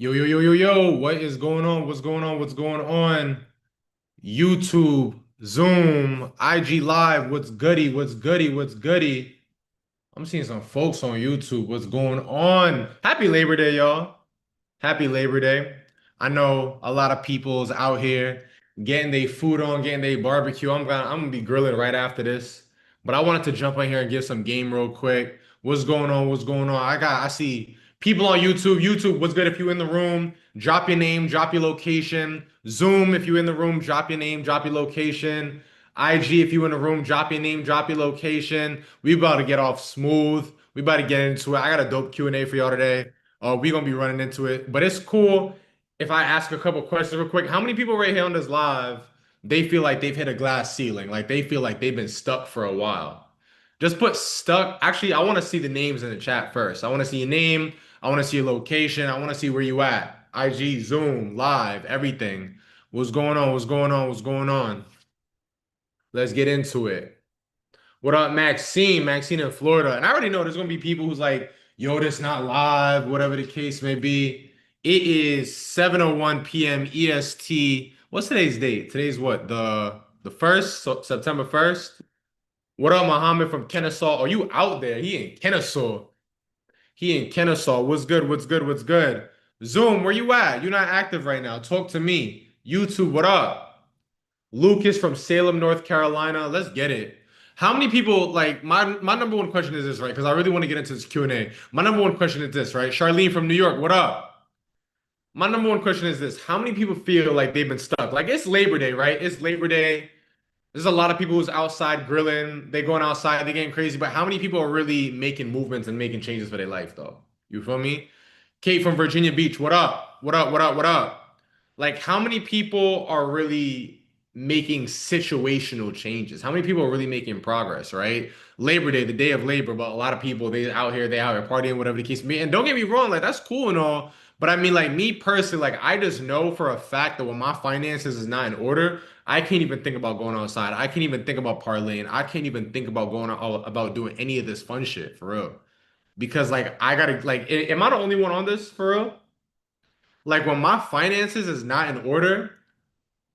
Yo, yo, yo, yo, yo, what is going on? What's going on? What's going on? YouTube, Zoom, IG Live, what's goody? What's goody? What's goody? I'm seeing some folks on YouTube. What's going on? Happy Labor Day, y'all. Happy Labor Day. I know a lot of people's out here getting their food on, getting their barbecue. I'm gonna be grilling right after this. But I wanted to jump in here and give some game real quick. What's going on? What's going on? I see people on YouTube. YouTube, what's good if you in the room? Drop your name, drop your location. Zoom, if you in the room, drop your name, drop your location. IG, if you in the room, drop your name, drop your location. We about to get off smooth. We about to get into it. I got a dope Q&A for y'all today. We're gonna be running into it, but it's cool if I ask a couple questions real quick. How many people right here on this live, they feel like they've hit a glass ceiling, like they feel like they've been stuck for a while? Just put stuck. Actually, I want to see the names in the chat first. I want to see your name. I want to see your location. I want to see where you at. IG, Zoom, live, everything. What's going on? What's going on? What's going on? Let's get into it. What up, Maxine? Maxine in Florida. And I already know there's gonna be people who's like, yo, this not live, whatever the case may be. It is 7:01 p.m. EST. What's today's date? Today's what? The first, so September 1st. What up, Muhammad from Kennesaw? Are you out there? He in Kennesaw. He in Kennesaw. What's good? What's good? What's good? Zoom, where you at? You're not active right now. Talk to me. YouTube, what up? Lucas from Salem, North Carolina. Let's get it. How many people like my number one question is this, right? Because I really want to get into this Q&A. My number one question is this, right? Charlene from New York, what up? My number one question is this. How many people feel like they've been stuck? Like it's Labor Day, right? It's Labor Day. There's a lot of people who's outside grilling. They going outside, they getting crazy. But how many people are really making movements and making changes for their life though? You feel me? Kate from Virginia Beach, what up? What up? What up? What up? Like, how many people are really making situational changes? How many people are really making progress, right? Labor Day, the day of labor, but a lot of people they out here partying, whatever the case may be. And don't get me wrong, like that's cool and all. But I mean, like me personally, like I just know for a fact that when my finances is not in order, I can't even think about going outside. I can't even think about parlaying. I can't even think about going out about doing any of this fun shit for real. Because like I gotta like, am I the only one on this for real? Like when my finances is not in order,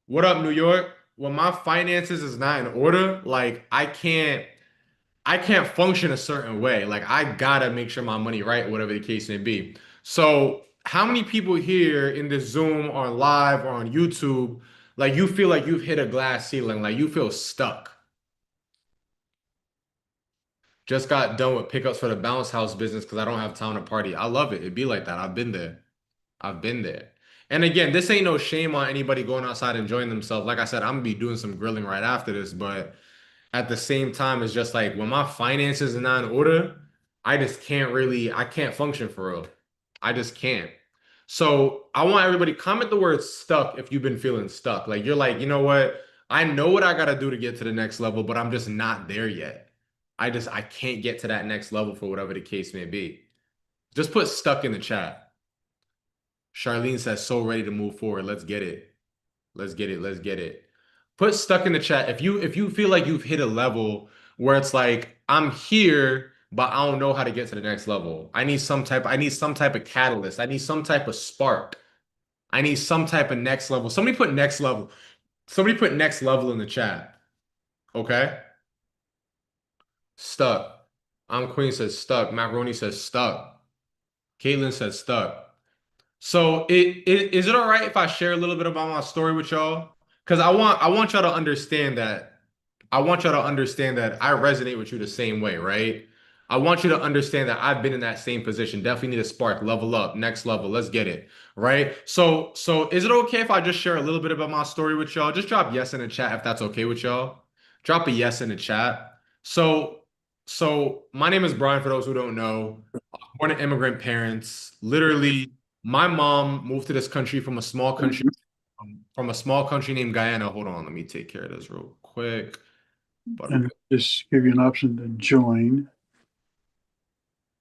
what up, New York? When my finances is not in order, like I can't function a certain way. Like I gotta make sure my money right, whatever the case may be. So how many people here in this Zoom or live or on YouTube, like you feel like you've hit a glass ceiling, like you feel stuck? Just got done with pickups for the bounce house business because I don't have time to party. I love it. It'd be like that. I've been there. I've been there. And again, this ain't no shame on anybody going outside enjoying themselves. Like I said, I'm gonna be doing some grilling right after this, but at the same time, it's just like when my finances are not in order, I can't function for real. I just can't. So I want everybody comment the word stuck if you've been feeling stuck. Like you're like, you know what? I know what I gotta do to get to the next level, but I'm just not there yet. I can't get to that next level for whatever the case may be. Just put stuck in the chat. Charlene says, so ready to move forward. Let's get it. Let's get it. Let's get it. Put stuck in the chat. If you feel like you've hit a level where it's like, I'm here, but I don't know how to get to the next level. I need some type of catalyst. I need some type of spark. I need some type of next level. Somebody put next level. Somebody put next level in the chat. Okay? Stuck. I'm Queen says stuck. Macaroni says stuck. Caitlin says stuck. So is it all right if I share a little bit about my story with y'all? Because I want y'all to understand that I resonate with you the same way, right? I want you to understand that I've been in that same position. Definitely need a spark, level up, next level. Let's get it, right? So is it okay if I just share a little bit about my story with y'all? Just drop yes in the chat if that's okay with y'all. Drop a yes in the chat. So my name is Brian, for those who don't know. Born to immigrant parents. Literally, my mom moved to this country from a small country named Guyana. Hold on, let me take care of this real quick. But And just give you an option to join.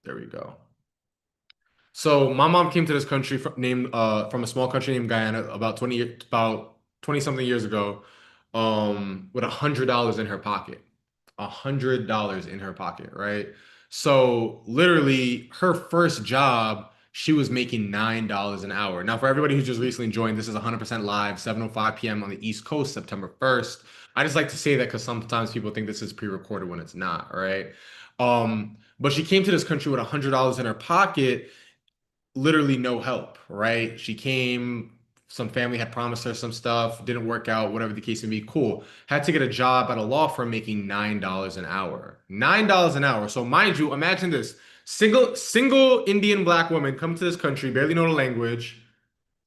there we go. So my mom came to this country from a small country named Guyana about 20 something years ago, with $100 in her pocket. $100 in her pocket, right? So literally her first job, she was making $9 an hour. Now, for everybody who's just recently joined, this is 100% live, 7:05 p.m. on the East Coast, September 1st. I just like to say that because sometimes people think this is pre-recorded when it's not, right? But she came to this country with $100 in her pocket, literally no help, right? She came, some family had promised her some stuff, didn't work out, whatever the case may be. Cool. Had to get a job at a law firm making $9 an hour. $9 an hour. So mind you, imagine this. Single Indian black woman come to this country, barely know the language,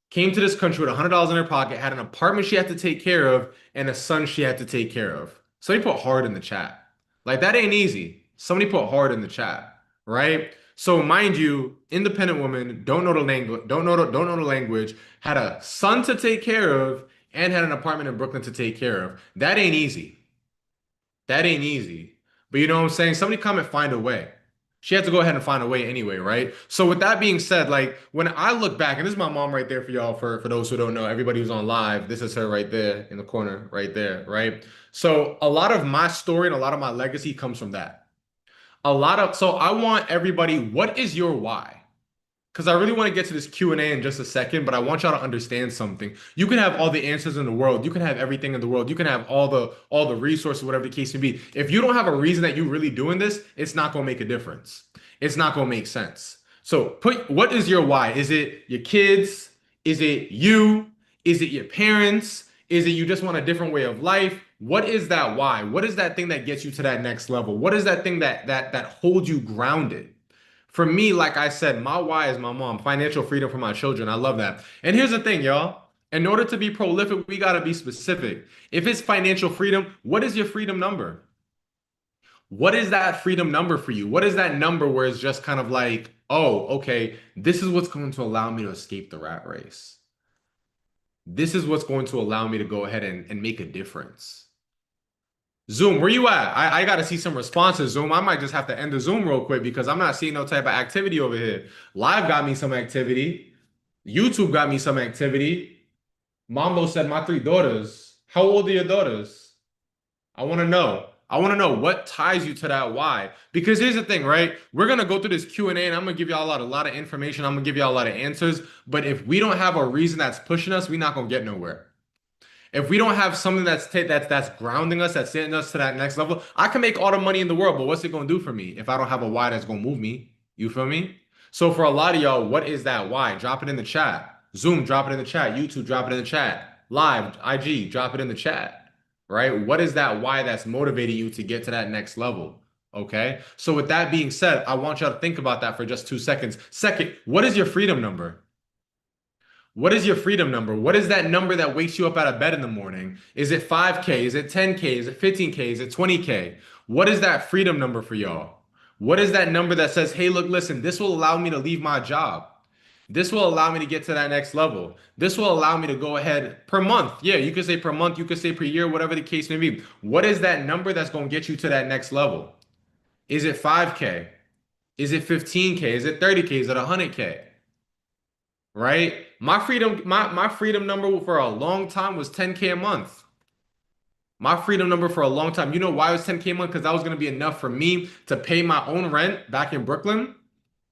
came to this country with $100 in her pocket, had an apartment she had to take care of, and a son she had to take care of. Somebody put hard in the chat. Like that ain't easy. Somebody put hard in the chat, right? So mind you, independent woman, don't know the language, don't know the language, had a son to take care of, and had an apartment in Brooklyn to take care of. That ain't easy. That ain't easy. But you know what I'm saying? Somebody come and find a way. She had to go ahead and find a way anyway, right? So with that being said, like when I look back, and this is my mom right there for y'all, for those who don't know, everybody who's on live, this is her right there in the corner, right there, right? So a lot of my story and a lot of my legacy comes from that. So I want everybody, what is your why? Because I really want to get to this Q&A in just a second, but I want y'all to understand something. You can have all the answers in the world. You can have everything in the world. You can have all the resources, whatever the case may be. If you don't have a reason that you're really doing this, it's not going to make a difference. It's not going to make sense. So what is your why? Is it your kids? Is it you? Is it your parents? Is it you just want a different way of life? What is that why? What is that thing that gets you to that next level? What is that thing that holds you grounded? For me, like I said, my why is my mom, financial freedom for my children. I love that. And here's the thing, y'all. In order to be prolific, we got to be specific. If it's financial freedom, what is your freedom number? What is that freedom number for you? What is that number where it's just kind of like, oh, okay, this is what's going to allow me to escape the rat race. This is what's going to allow me to go ahead and make a difference. Zoom, where you at? I got to see some responses, Zoom. I might just have to end the Zoom real quick because I'm not seeing no type of activity over here. Live got me some activity. YouTube got me some activity. Mambo said, my three daughters. How old are your daughters? I want to know. I want to know what ties you to that why. Because here's the thing, right? We're going to go through this Q&A and I'm going to give y'all a lot of information. I'm going to give y'all a lot of answers. But if we don't have a reason that's pushing us, we're not going to get nowhere. If we don't have something that's grounding us, that's sending us to that next level, I can make all the money in the world, but what's it gonna do for me if I don't have a why that's gonna move me? You feel me? So for a lot of y'all, what is that why? Drop it in the chat. Zoom, drop it in the chat. YouTube, drop it in the chat. Live, IG, drop it in the chat. Right? What is that why that's motivating you to get to that next level? Okay. So with that being said, I want y'all to think about that for just 2 seconds. Second, what is your freedom number? What is your freedom number? What is that number that wakes you up out of bed in the morning? Is it 5K? Is it 10K? Is it 15K? Is it 20K? What is that freedom number for y'all? What is that number that says, hey, look, listen, this will allow me to leave my job. This will allow me to get to that next level. This will allow me to go ahead per month. Yeah, you could say per month, you could say per year, whatever the case may be. What is that number that's going to get you to that next level? Is it 5K? Is it 15K? Is it 30K? Is it 100K? Right? My freedom number for a long time was 10K a month. My freedom number for a long time. You know why it was 10K a month? Because that was going to be enough for me to pay my own rent back in Brooklyn,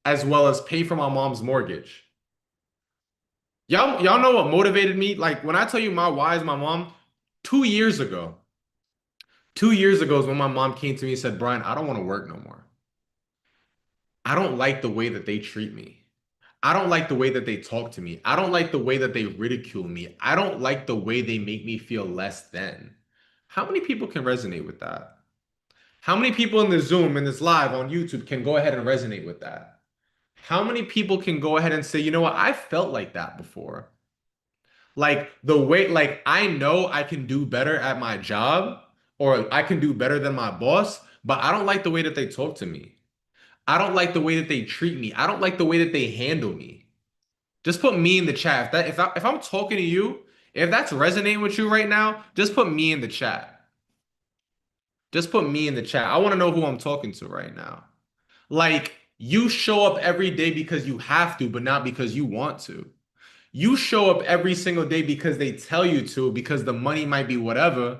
as well as pay for my mom's mortgage. Y'all know what motivated me? Like when I tell you my why is my mom, 2 years ago. 2 years ago is when my mom came to me and said, Brian, I don't want to work no more. I don't like the way that they treat me. I don't like the way that they talk to me. I don't like the way that they ridicule me. I don't like the way they make me feel less than. How many people can resonate with that? How many people in the Zoom, in this live on YouTube can go ahead and resonate with that? How many people can go ahead and say, you know what, I felt like that before? Like the way, like I know I can do better at my job or I can do better than my boss, but I don't like the way that they talk to me. I don't like the way that they treat me. I don't like the way that they handle me. Just put me in the chat. If I'm talking to you, if that's resonating with you right now, just put me in the chat. Just put me in the chat. I want to know who I'm talking to right now. Like you show up every day because you have to, but not because you want to. You show up every single day because they tell you to, because the money might be whatever,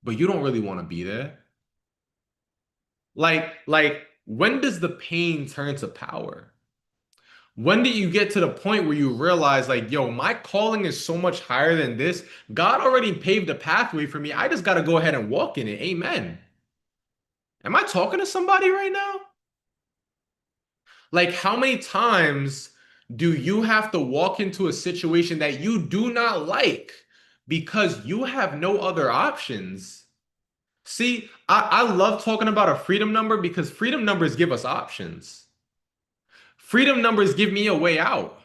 but you don't really want to be there. Like when does the pain turn to power? When do you get to the point where you realize, like, yo, my calling is so much higher than this? God already paved the pathway for me. I just got to go ahead and walk in it. Amen. Am I talking to somebody right now? Like, how many times do you have to walk into a situation that you do not like because you have no other options? See, I love talking about a freedom number because freedom numbers give us options. Freedom numbers give me a way out.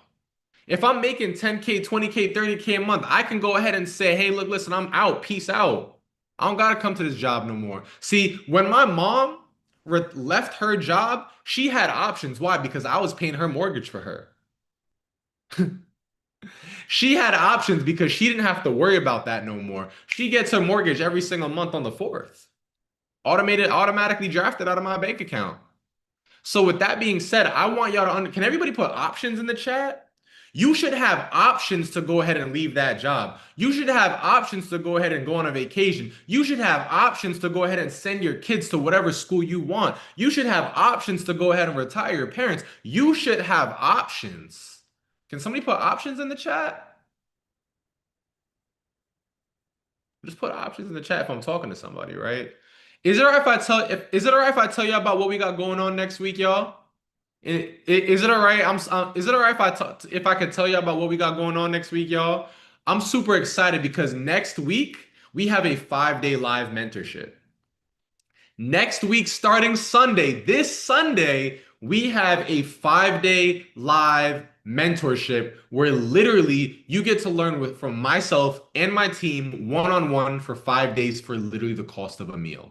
If I'm making 10K, 20K, 30K a month, I can go ahead and say, hey, look, listen, I'm out. Peace out. I don't gotta come to this job no more. See, when my mom left her job, she had options. Why? Because I was paying her mortgage for her. She had options because she didn't have to worry about that no more. She gets her mortgage every single month on the 4th. Automated, automatically drafted out of my bank account. So with that being said, I want y'all to can everybody put options in the chat? You should have options to go ahead and leave that job. You should have options to go ahead and go on a vacation. You should have options to go ahead and send your kids to whatever school you want. You should have options to go ahead and retire your parents. You should have options. Can somebody put options in the chat? Just put options in the chat if I'm talking to somebody, right? Is it all right if I tell if is it all right if I tell you about what we got going on next week, y'all? Is it all right? Is it all right if if I could tell you about what we got going on next week, y'all? I'm super excited because next week we have a 5-day live mentorship. Next week, starting Sunday, this Sunday, we have a 5-day live mentorship where literally you get to learn from myself and my team one-on-one for 5 days for literally the cost of a meal.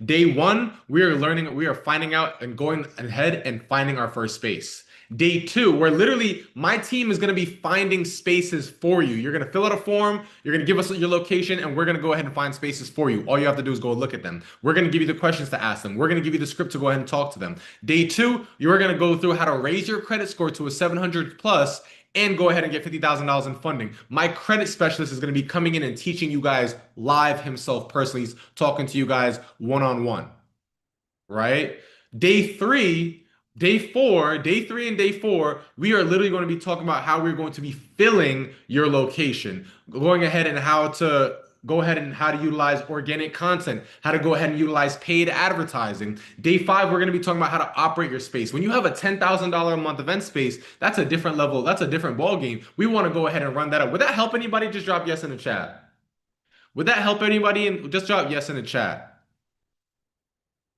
Day one, we are finding out and going ahead and finding our first space. Day two, where literally my team is going to be finding spaces for you. You're going to fill out a form, you're going to give us your location, and we're going to go ahead and find spaces for you. All you have to do is go look at them. We're going to give you the questions to ask them. We're going to give you the script to go ahead and talk to them. Day two, you're going to go through how to raise your credit score to a 700 plus and go ahead and get $50,000 in funding. My credit specialist is going to be coming in and teaching you guys live himself personally. He's talking to you guys one-on-one, right? Day three, day three and day four, we are literally going to be talking about how we're going to be filling your location, going ahead and how to utilize organic content, how to go ahead and utilize paid advertising. Day five, we're going to be talking about how to operate your space. When you have a $10,000 a month event space, that's a different level. That's a different ball game. We want to go ahead and run that up. Would that help anybody? Just drop yes in the chat. Would that help anybody? And just drop yes in the chat.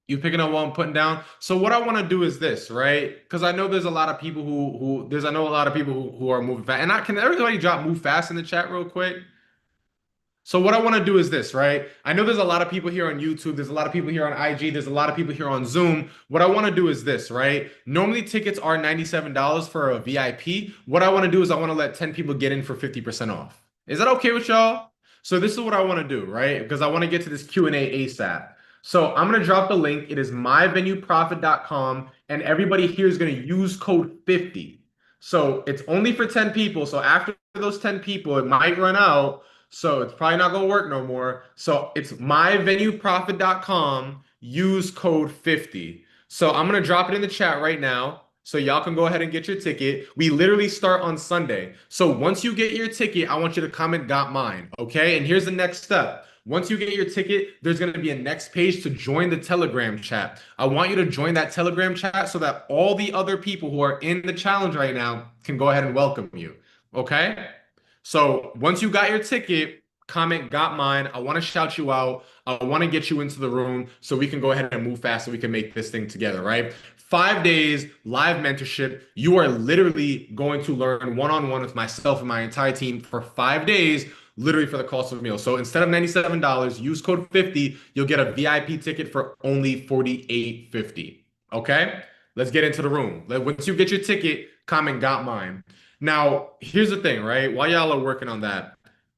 You picking up what I'm putting down? So what I want to do is this, right? Because I know there's a lot of people I know a lot of people who are moving fast. And can everybody drop move fast in the chat real quick? So what I want to do is this, right? I know there's a lot of people here on YouTube, there's a lot of people here on IG, there's a lot of people here on Zoom. What I want to do is this, right? Normally tickets are $97 for a VIP. What I want to do is I want to let 10 people get in for 50% off. Is that okay with y'all? So this is what I want to do, right? Because I want to get to this Q&A ASAP. So I'm going to drop the link. It is myvenueprofit.com and everybody here is going to use code 50. So it's only for 10 people. So after those 10 people, it might run out. So it's probably not gonna work no more. So it's myvenueprofit.com. Use code 50. So I'm gonna drop it in the chat right now. So y'all can go ahead and get your ticket. We literally start on Sunday. So once you get your ticket, I want you to comment got mine. Okay. And here's the next step. Once you get your ticket, there's going to be a next page to join the Telegram chat. I want you to join that Telegram chat so that all the other people who are in the challenge right now can go ahead and welcome you. Okay. So once you got your ticket, comment got mine. I want to shout you out. I want to get you into the room so we can go ahead and move fast so we can make this thing together, right? 5 days live mentorship. You are literally going to learn one-on-one with myself and my entire team for 5 days, literally for the cost of a meal. So instead of $97, use code 50. You'll get a VIP ticket for only $48.50. Okay? Let's get into the room. Once you get your ticket, comment got mine. Now, here's the thing, right? While y'all are working on that,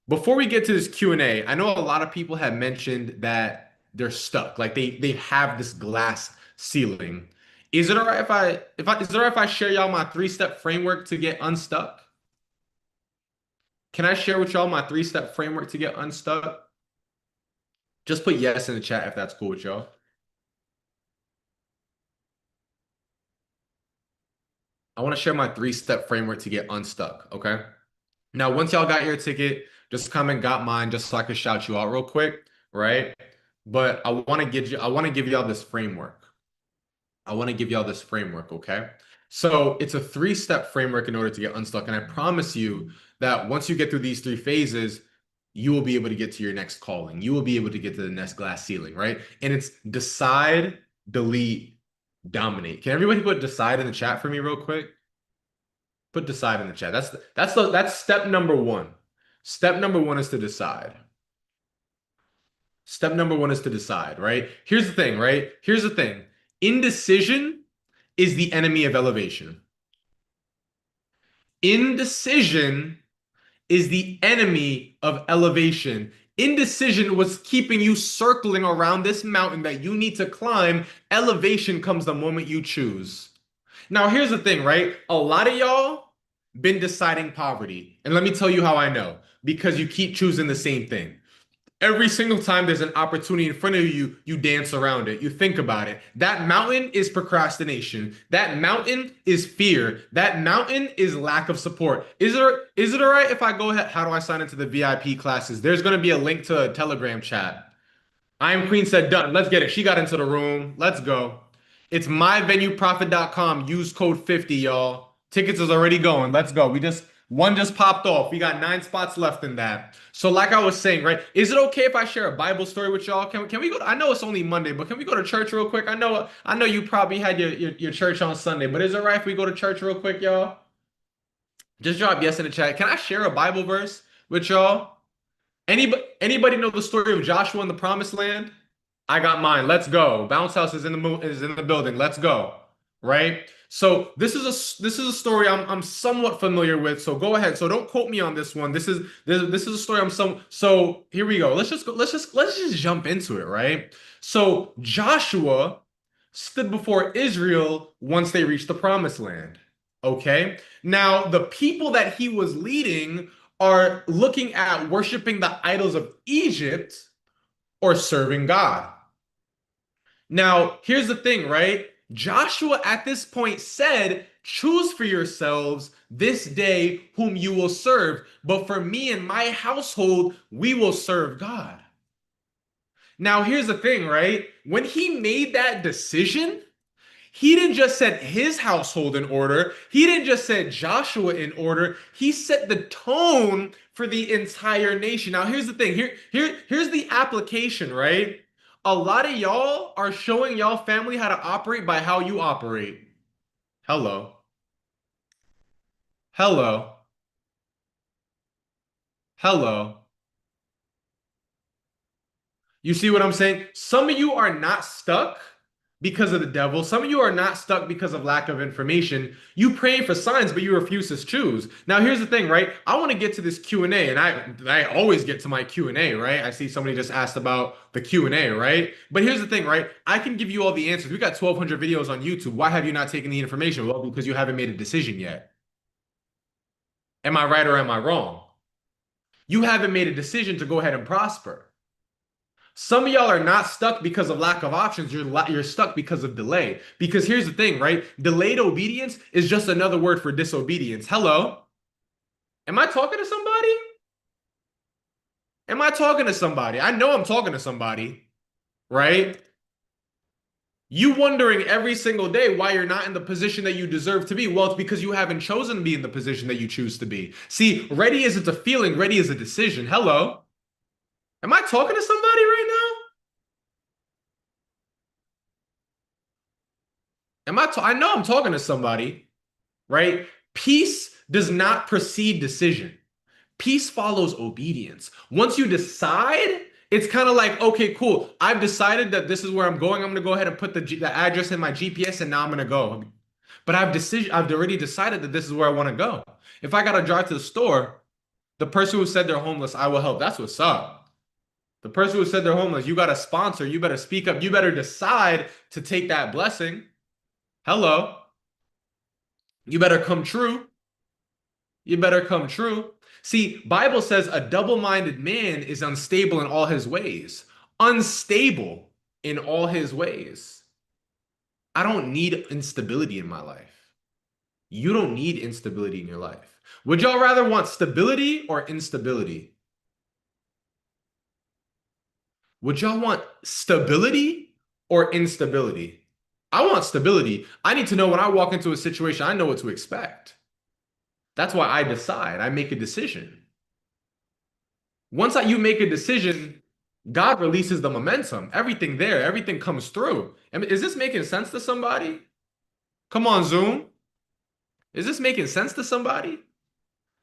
before we get to this Q&A, I know a lot of people have mentioned that they're stuck, like they have this glass ceiling. Is it all right is it all right if I share y'all my 3-step framework to get unstuck? Can I share with y'all my 3-step framework to get unstuck? Just put yes in the chat if that's cool with y'all. I want to share my three-step framework to get unstuck. Okay. Now, once y'all got your ticket, just come and got mine just so I could shout you out real quick, right? But I want to give y'all this framework. I want to give y'all this framework, okay? So it's a three-step framework in order to get unstuck. And I promise you that once you get through these three phases, you will be able to get to your next calling. You will be able to get to the next glass ceiling, right? And it's decide, delete, dominate. Can everybody put decide in the chat for me real quick? Put decide in the chat. That's step number one. Step number one is to decide. Step number one is to decide, right? Here's the thing, right? Here's the thing. Indecision is the enemy of elevation. Indecision is the enemy of elevation. Indecision was keeping you circling around this mountain that you need to climb. Elevation comes the moment you choose. Now, here's the thing, right? A lot of y'all been deciding poverty. And let me tell you how I know. Because you keep choosing the same thing. Every single time there's an opportunity in front of you, you dance around it. You think about it. That mountain is procrastination. That mountain is fear. That mountain is lack of support. Is it all right if I go ahead? How do I sign into the VIP classes? There's going to be a link to a Telegram chat. I am Queen said done. Let's get it. She got into the room. Let's go. It's myvenueprofit.com. Use code 50, y'all. Tickets is already going. Let's go. One just popped off. We got 9 spots left in that. So like I was saying, right? Is it okay if I share a Bible story with y'all? Can we go? I know it's only Monday, but can we go to church real quick? I know you probably had your church on Sunday, but is it right if we go to church real quick, y'all? Just drop yes in the chat. Can I share a Bible verse with y'all? Anybody know the story of Joshua in the Promised Land? I got mine. Let's go. Bounce House is in the building. Let's go. Right? So this is a story I'm somewhat familiar with. So go ahead. So don't quote me on this one. This is a story so here we go. Let's just jump into it, right? So Joshua stood before Israel once they reached the promised land. Okay? Now the people that he was leading are looking at worshiping the idols of Egypt or serving God. Now, here's the thing, right? Joshua at this point said, choose for yourselves this day whom you will serve. But for me and my household, we will serve God. Now, here's the thing, right? When he made that decision, he didn't just set his household in order. He didn't just set Joshua in order. He set the tone for the entire nation. Now, here's the thing. Here's the application, right? A lot of y'all are showing y'all family how to operate by how you operate. Hello. Hello. Hello. You see what I'm saying? Some of you are not stuck because of the devil. Some of you are not stuck because of lack of information. You praying for signs, but you refuse to choose. Now, here's the thing, right? I want to get to this Q&A, and I always get to my Q&A, right? I see somebody just asked about the Q&A, right? But here's the thing, right? I can give you all the answers. We got 1,200 videos on YouTube. Why have you not taken the information? Well, because you haven't made a decision yet. Am I right or am I wrong? You haven't made a decision to go ahead and prosper. Some of y'all are not stuck because of lack of options. You're stuck because of delay. Because here's the thing, right? Delayed obedience is just another word for disobedience. Hello? Am I talking to somebody? Am I talking to somebody? I know I'm talking to somebody, right? You wondering every single day why you're not in the position that you deserve to be. Well, it's because you haven't chosen to be in the position that you choose to be. See, ready isn't a feeling, ready is a decision. Hello? Am I talking to somebody right now? I know I'm talking to somebody, right? Peace does not precede decision. Peace follows obedience. Once you decide, it's kind of like, okay, cool. I've decided that this is where I'm going. I'm going to go ahead and put the address in my GPS and now I'm going to go. But I've already decided that this is where I want to go. If I got to drive to the store, the person who said they're homeless, I will help. That's what's up. The person who said they're homeless, you got to sponsor. You better speak up. You better decide to take that blessing. Hello. You better come true. You better come true. See, Bible says a double-minded man is unstable in all his ways. Unstable in all his ways. I don't need instability in my life. You don't need instability in your life. Would y'all rather want stability or instability? Would y'all want stability or instability? I want stability. I need to know when I walk into a situation, I know what to expect. That's why I decide. I make a decision. You make a decision, God releases the momentum. Everything there, everything comes through. I mean, is this making sense to somebody? Come on, Zoom. Is this making sense to somebody?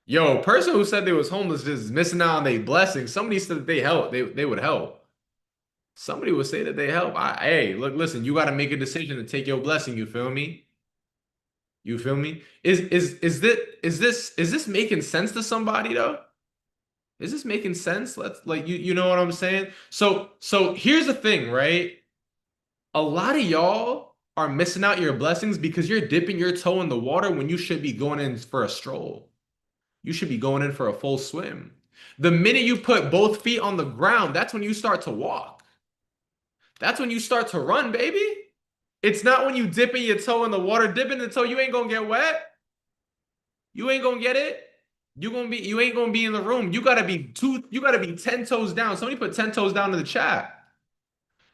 Yo, person who said they was homeless just missing out on their blessings. Somebody said that they help. They would help. Somebody would say that they help. Hey, look, listen, you got to make a decision to take your blessing. You feel me? You feel me? Is this making sense to somebody though? Is this making sense? Let's like you know what I'm saying? So here's the thing, right? A lot of y'all are missing out your blessings because you're dipping your toe in the water when you should be going in for a stroll. You should be going in for a full swim. The minute you put both feet on the ground, that's when you start to walk. That's when you start to run, baby. It's not when you dipping your toe in the water, dipping the toe, you ain't gonna get wet. You ain't gonna get it. You ain't gonna be in the room. You gotta be 10 toes down. Somebody put 10 toes down in the chat.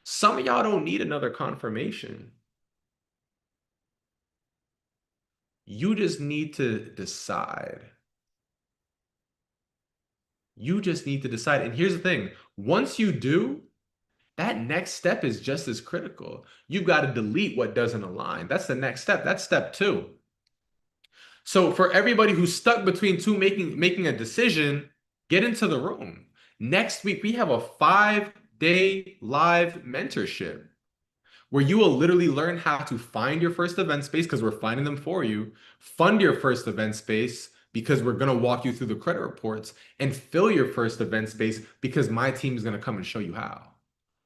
Some of y'all don't need another confirmation. You just need to decide. You just need to decide. And here's the thing, once you do, that next step is just as critical. You've got to delete what doesn't align. That's the next step. That's step two. So for everybody who's stuck between two making a decision, get into the room. Next week, we have a 5-day live mentorship where you will literally learn how to find your first event space because we're finding them for you, fund your first event space because we're going to walk you through the credit reports, and fill your first event space because my team is going to come and show you how.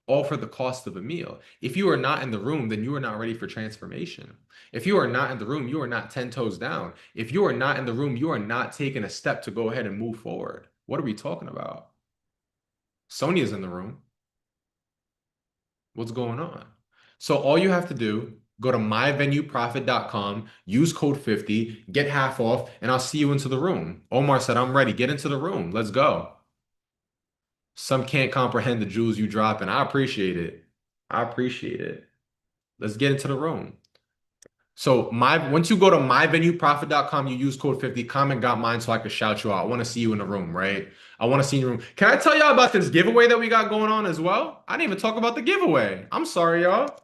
All for the cost of a meal. If you are not in the room, then you are not ready for transformation. If you are not in the room, you are not 10 toes down. If you are not in the room, you are not taking a step to go ahead and move forward. What are we talking about? Sonia's in the room. What's going on? So all you have to do, go to myvenueprofit.com, use code 50, get half off, and I'll see you into the room. Omar said, I'm ready. Get into the room. Let's go. Some can't comprehend the jewels you drop, and I appreciate it. I appreciate it. Let's get into the room. So once you go to myvenueprofit.com, you use code 50, comment got mine so I can shout you out. I want to see you in the room, right? I want to see you in the room. Can I tell y'all about this giveaway that we got going on as well? I didn't even talk about the giveaway. I'm sorry, y'all.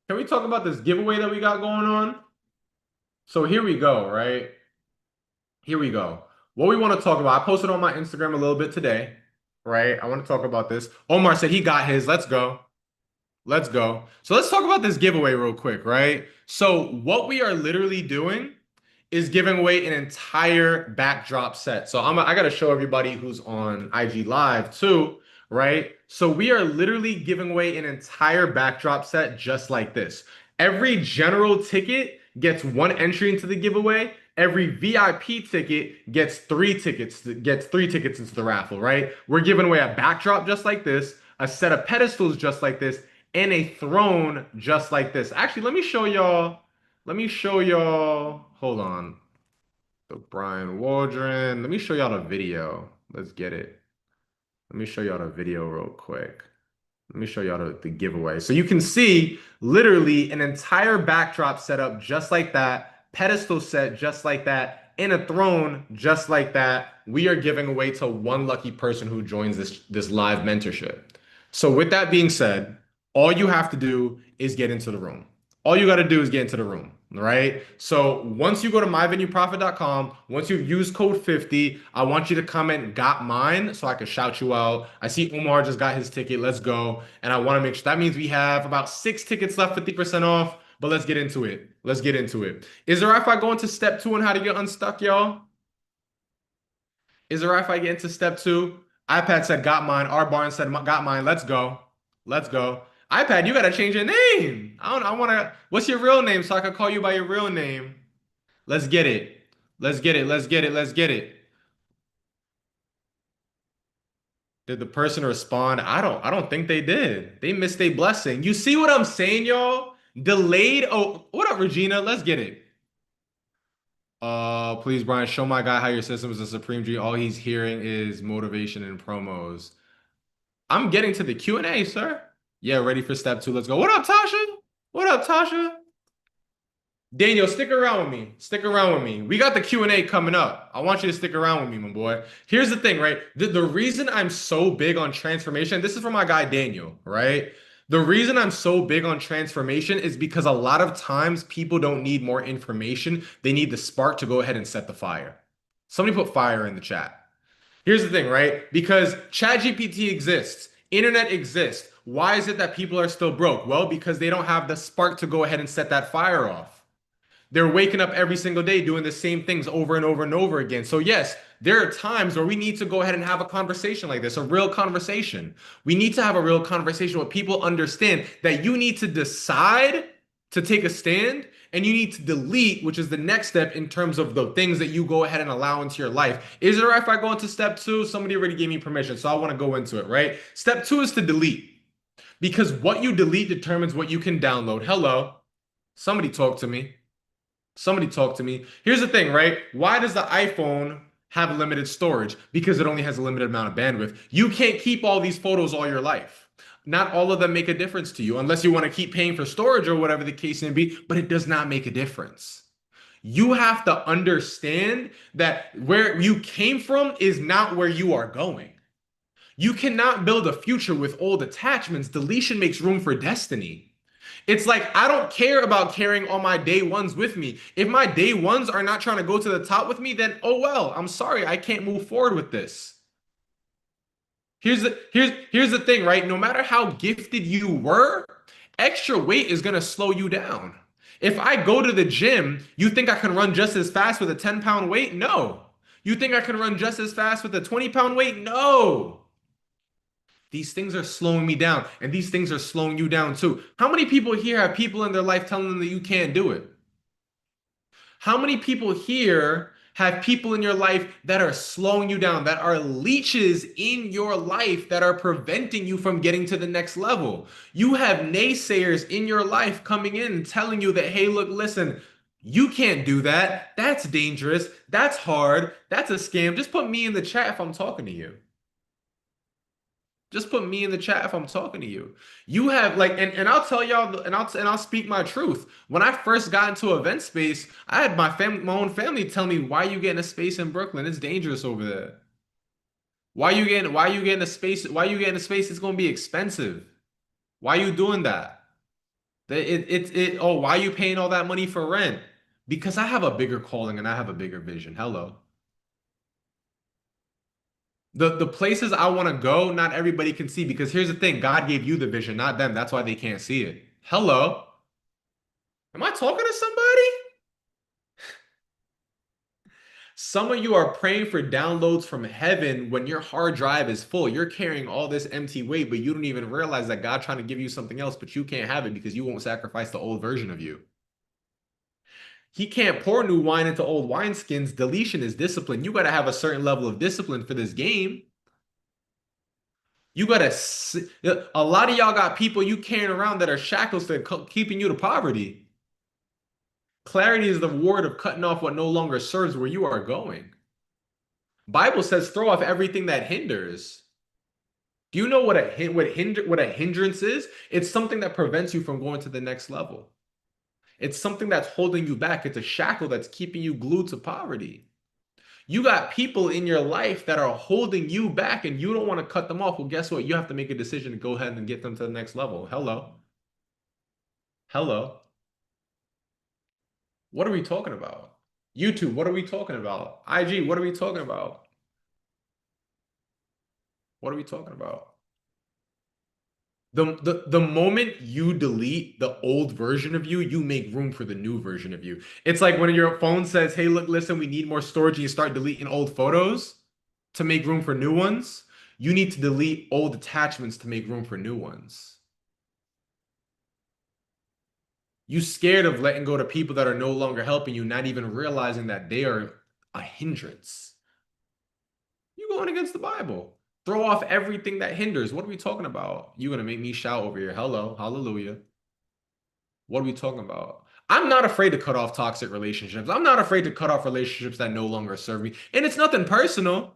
Can we talk about this giveaway that we got going on? So here we go, right? Here we go. What we want to talk about, I posted on my Instagram a little bit today, right? I want to talk about this. Omar said he got his. Let's go. Let's go. So let's talk about this giveaway real quick, right? So what we are literally doing is giving away an entire backdrop set. So I got to show everybody who's on IG Live too, right? So we are literally giving away an entire backdrop set just like this. Every general ticket gets one entry into the giveaway. Every VIP ticket gets three tickets into the raffle, right? We're giving away a backdrop just like this, a set of pedestals just like this, and a throne just like this. Actually, let me show y'all. Let me show y'all. Hold on. The Brian Waldron. Let me show y'all the video. Let's get it. Let me show y'all the video real quick. Let me show y'all the giveaway. So you can see literally an entire backdrop set up just like that, pedestal set just like that, and a throne just like that. We are giving away to one lucky person who joins this live mentorship. So with that being said, all you have to do is get into the room. All you got to do is get into the room, right? So once you go to myvenueprofit.com, once you've used code 50, I want you to comment got mine so I can shout you out. I see Omar just got his ticket. Let's go. And I want to make sure that means we have about 6 tickets left, 50% off. But let's get into it. Let's get into it. Is it all right if I go into step 2 on how to get unstuck, y'all? Is it all right if I get into step 2? iPad said got mine. R Barnes said got mine. Let's go. Let's go. iPad, you gotta change your name. I wanna. What's your real name so I can call you by your real name? Let's get it. Let's get it. Let's get it. Let's get it. Did the person respond? I don't think they did. They missed a blessing. You see what I'm saying, y'all? Delayed. Oh, what up, Regina? Let's get it. Please, Brian, show my guy how your system is a supreme G. All he's hearing is motivation and promos. I'm getting to the Q&A, sir. Yeah, ready for step two. Let's go. What up, Tasha? What up, Tasha? Daniel, stick around with me. Stick around with me. We got the Q&A coming up. I want you to stick around with me, my boy. Here's the thing, right? The reason I'm so big on transformation, this is from my guy Daniel, right? The reason I'm so big on transformation is because a lot of times people don't need more information. They need the spark to go ahead and set the fire. Somebody put fire in the chat. Here's the thing, right? Because ChatGPT exists, internet exists. Why is it that people are still broke? Well, because they don't have the spark to go ahead and set that fire off. They're waking up every single day doing the same things over and over and over again. So, yes, there are times where we need to go ahead and have a conversation like this, a real conversation. We need to have a real conversation where people understand that you need to decide to take a stand and you need to delete, which is the next step in terms of the things that you go ahead and allow into your life. Is it all right if I go into step two? Somebody already gave me permission, so I want to go into it, right? Step two is to delete because what you delete determines what you can download. Hello, somebody talk to me. Somebody talk to me. Here's the thing, right? Why does the iPhone have limited storage? Because it only has a limited amount of bandwidth. You can't keep all these photos all your life. Not all of them make a difference to you unless you want to keep paying for storage or whatever the case may be, but it does not make a difference. You have to understand that where you came from is not where you are going. You cannot build a future with old attachments. Deletion makes room for destiny. It's like I don't care about carrying all my day ones with me. If my day ones are not trying to go to the top with me, then oh well, I'm sorry, I can't move forward with this. Here's the thing, right? No matter how gifted you were, extra weight is gonna slow you down. If I go to the gym, you think I can run just as fast with a 10-pound weight? No. You think I can run just as fast with a 20-pound weight? No. These things are slowing me down, and these things are slowing you down too. How many people here have people in their life telling them that you can't do it? How many people here have people in your life that are slowing you down, that are leeches in your life that are preventing you from getting to the next level? You have naysayers in your life coming in and telling you that, hey, look, listen, you can't do that. That's dangerous. That's hard. That's a scam. Just put me in the chat if I'm talking to you. Just put me in the chat if I'm talking to you. You have like, and I'll tell y'all, and I'll speak my truth. When I first got into event space, I had my own family tell me, "Why you getting a space in Brooklyn? It's dangerous over there. Why you getting a space? Why you getting a space? It's gonna be expensive. Why you doing that? Oh, why you paying all that money for rent? Because I have a bigger calling and I have a bigger vision. Hello. The places I want to go, not everybody can see because here's the thing, God gave you the vision, not them. That's why they can't see it. Hello. Am I talking to somebody? Some of you are praying for downloads from heaven when your hard drive is full. You're carrying all this empty weight, but you don't even realize that God's trying to give you something else, but you can't have it because you won't sacrifice the old version of you. He can't pour new wine into old wineskins. Deletion is discipline. You got to have a certain level of discipline for this game. You gotta, a lot of y'all got people you carrying around that are shackles that keeping you to poverty. Clarity is the reward of cutting off what no longer serves where you are going. Bible says throw off everything that hinders. Do you know what a hindrance is? It's something that prevents you from going to the next level. It's something that's holding you back. It's a shackle that's keeping you glued to poverty. You got people in your life that are holding you back and you don't want to cut them off. Well, guess what? You have to make a decision to go ahead and get them to the next level. Hello. Hello. What are we talking about? YouTube, what are we talking about? IG, what are we talking about? What are we talking about? The moment you delete the old version of you, you make room for the new version of you. It's like when your phone says, hey, look, listen, we need more storage, and you start deleting old photos to make room for new ones. You need to delete old attachments to make room for new ones. You scared of letting go to people that are no longer helping you, not even realizing that they are a hindrance. You going against the Bible. Throw off everything that hinders. What are we talking about? You're going to make me shout over here. Hello, hallelujah. What are we talking about? I'm not afraid to cut off toxic relationships. I'm not afraid to cut off relationships that no longer serve me. And it's nothing personal.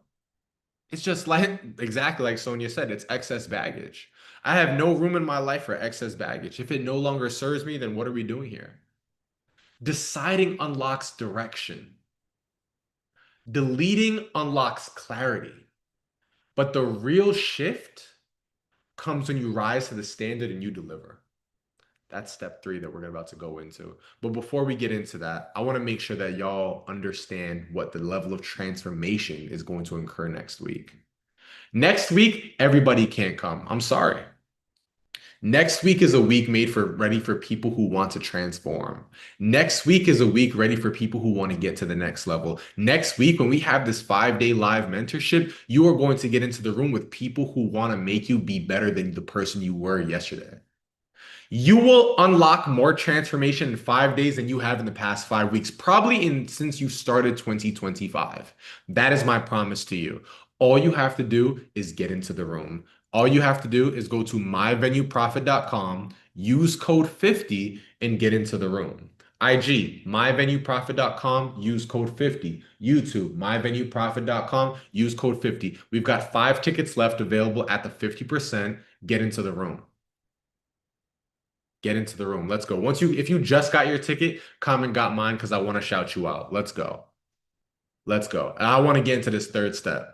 It's just like exactly like Sonia said, it's excess baggage. I have no room in my life for excess baggage. If it no longer serves me, then what are we doing here? Deciding unlocks direction. Deleting unlocks clarity. But the real shift comes when you rise to the standard and you deliver. That's step three that we're about to go into. But before we get into that, I want to make sure that y'all understand what the level of transformation is going to incur next week. Next week, everybody can't come. I'm sorry. Next week is a week made for ready for people who want to transform. Next week is a week ready for people who want to get to the next level. Next week, when we have this 5-day live mentorship, you are going to get into the room with people who want to make you be better than the person you were yesterday. You will unlock more transformation in 5 days than you have in the past 5 weeks, probably in since you started 2025. That is my promise to you. All you have to do is get into the room. All you have to do is go to myvenueprofit.com, use code 50, and get into the room. IG, myvenueprofit.com, use code 50. YouTube, myvenueprofit.com, use code 50. We've got 5 tickets left available at the 50%. Get into the room. Get into the room. Let's go. If you just got your ticket, comment got mine because I want to shout you out. Let's go. Let's go. And I want to get into this third step.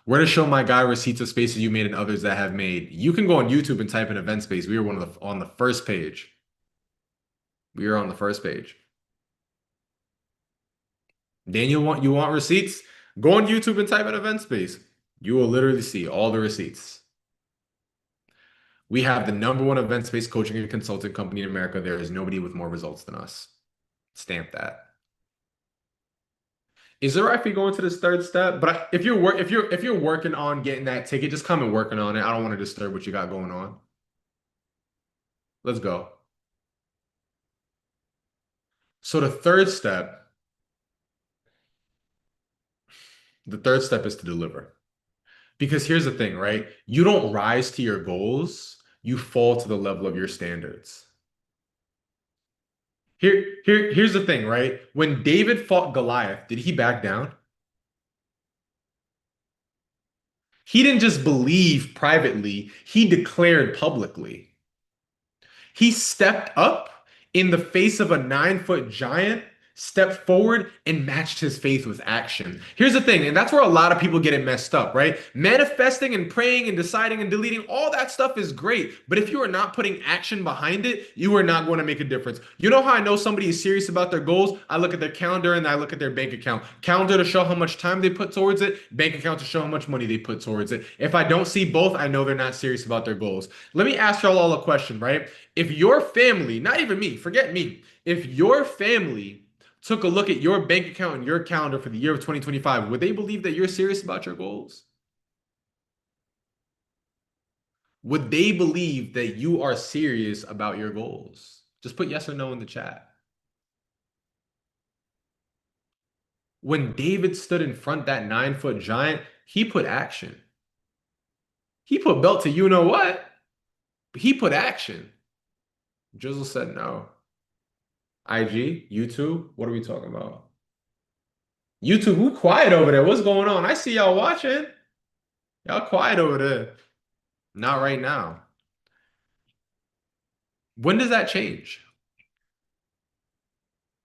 Where to show my guy receipts of spaces you made and others that have made. You can go on YouTube and type in event space. We are on the first page. We are on the first page. Daniel, you want receipts? Go on YouTube and type in event space. You will literally see all the receipts. We have the #1 event space coaching and consulting company in America. There is nobody with more results than us. Stamp that. Is it right if we go into this third step? But if you're working on getting that ticket, just come and working on it. I don't want to disturb what you got going on. Let's go. So the third step is to deliver. Because here's the thing, right? You don't rise to your goals, you fall to the level of your standards. Here's the thing, right? When David fought Goliath, did he back down? He didn't just believe privately, he declared publicly. He stepped up in the face of a 9-foot giant, stepped forward and matched his faith with action. Here's the thing, and that's where a lot of people get it messed up, right? Manifesting and praying and deciding and deleting, all that stuff is great. But if you are not putting action behind it, you are not going to make a difference. You know how I know somebody is serious about their goals? I look at their calendar and I look at their bank account. Calendar to show how much time they put towards it, bank account to show how much money they put towards it. If I don't see both, I know they're not serious about their goals. Let me ask y'all all a question, right? If your family, not even me, forget me, if your family took a look at your bank account and your calendar for the year of 2025, would they believe that you're serious about your goals? Would they believe that you are serious about your goals? Just put yes or no in the chat. When David stood in front of that 9-foot giant, he put action. He put belt to you know what? He put action. Drizzle said no. IG, YouTube, what are we talking about? YouTube, who quiet over there? What's going on? I see y'all watching. Y'all quiet over there. Not right now. When does that change?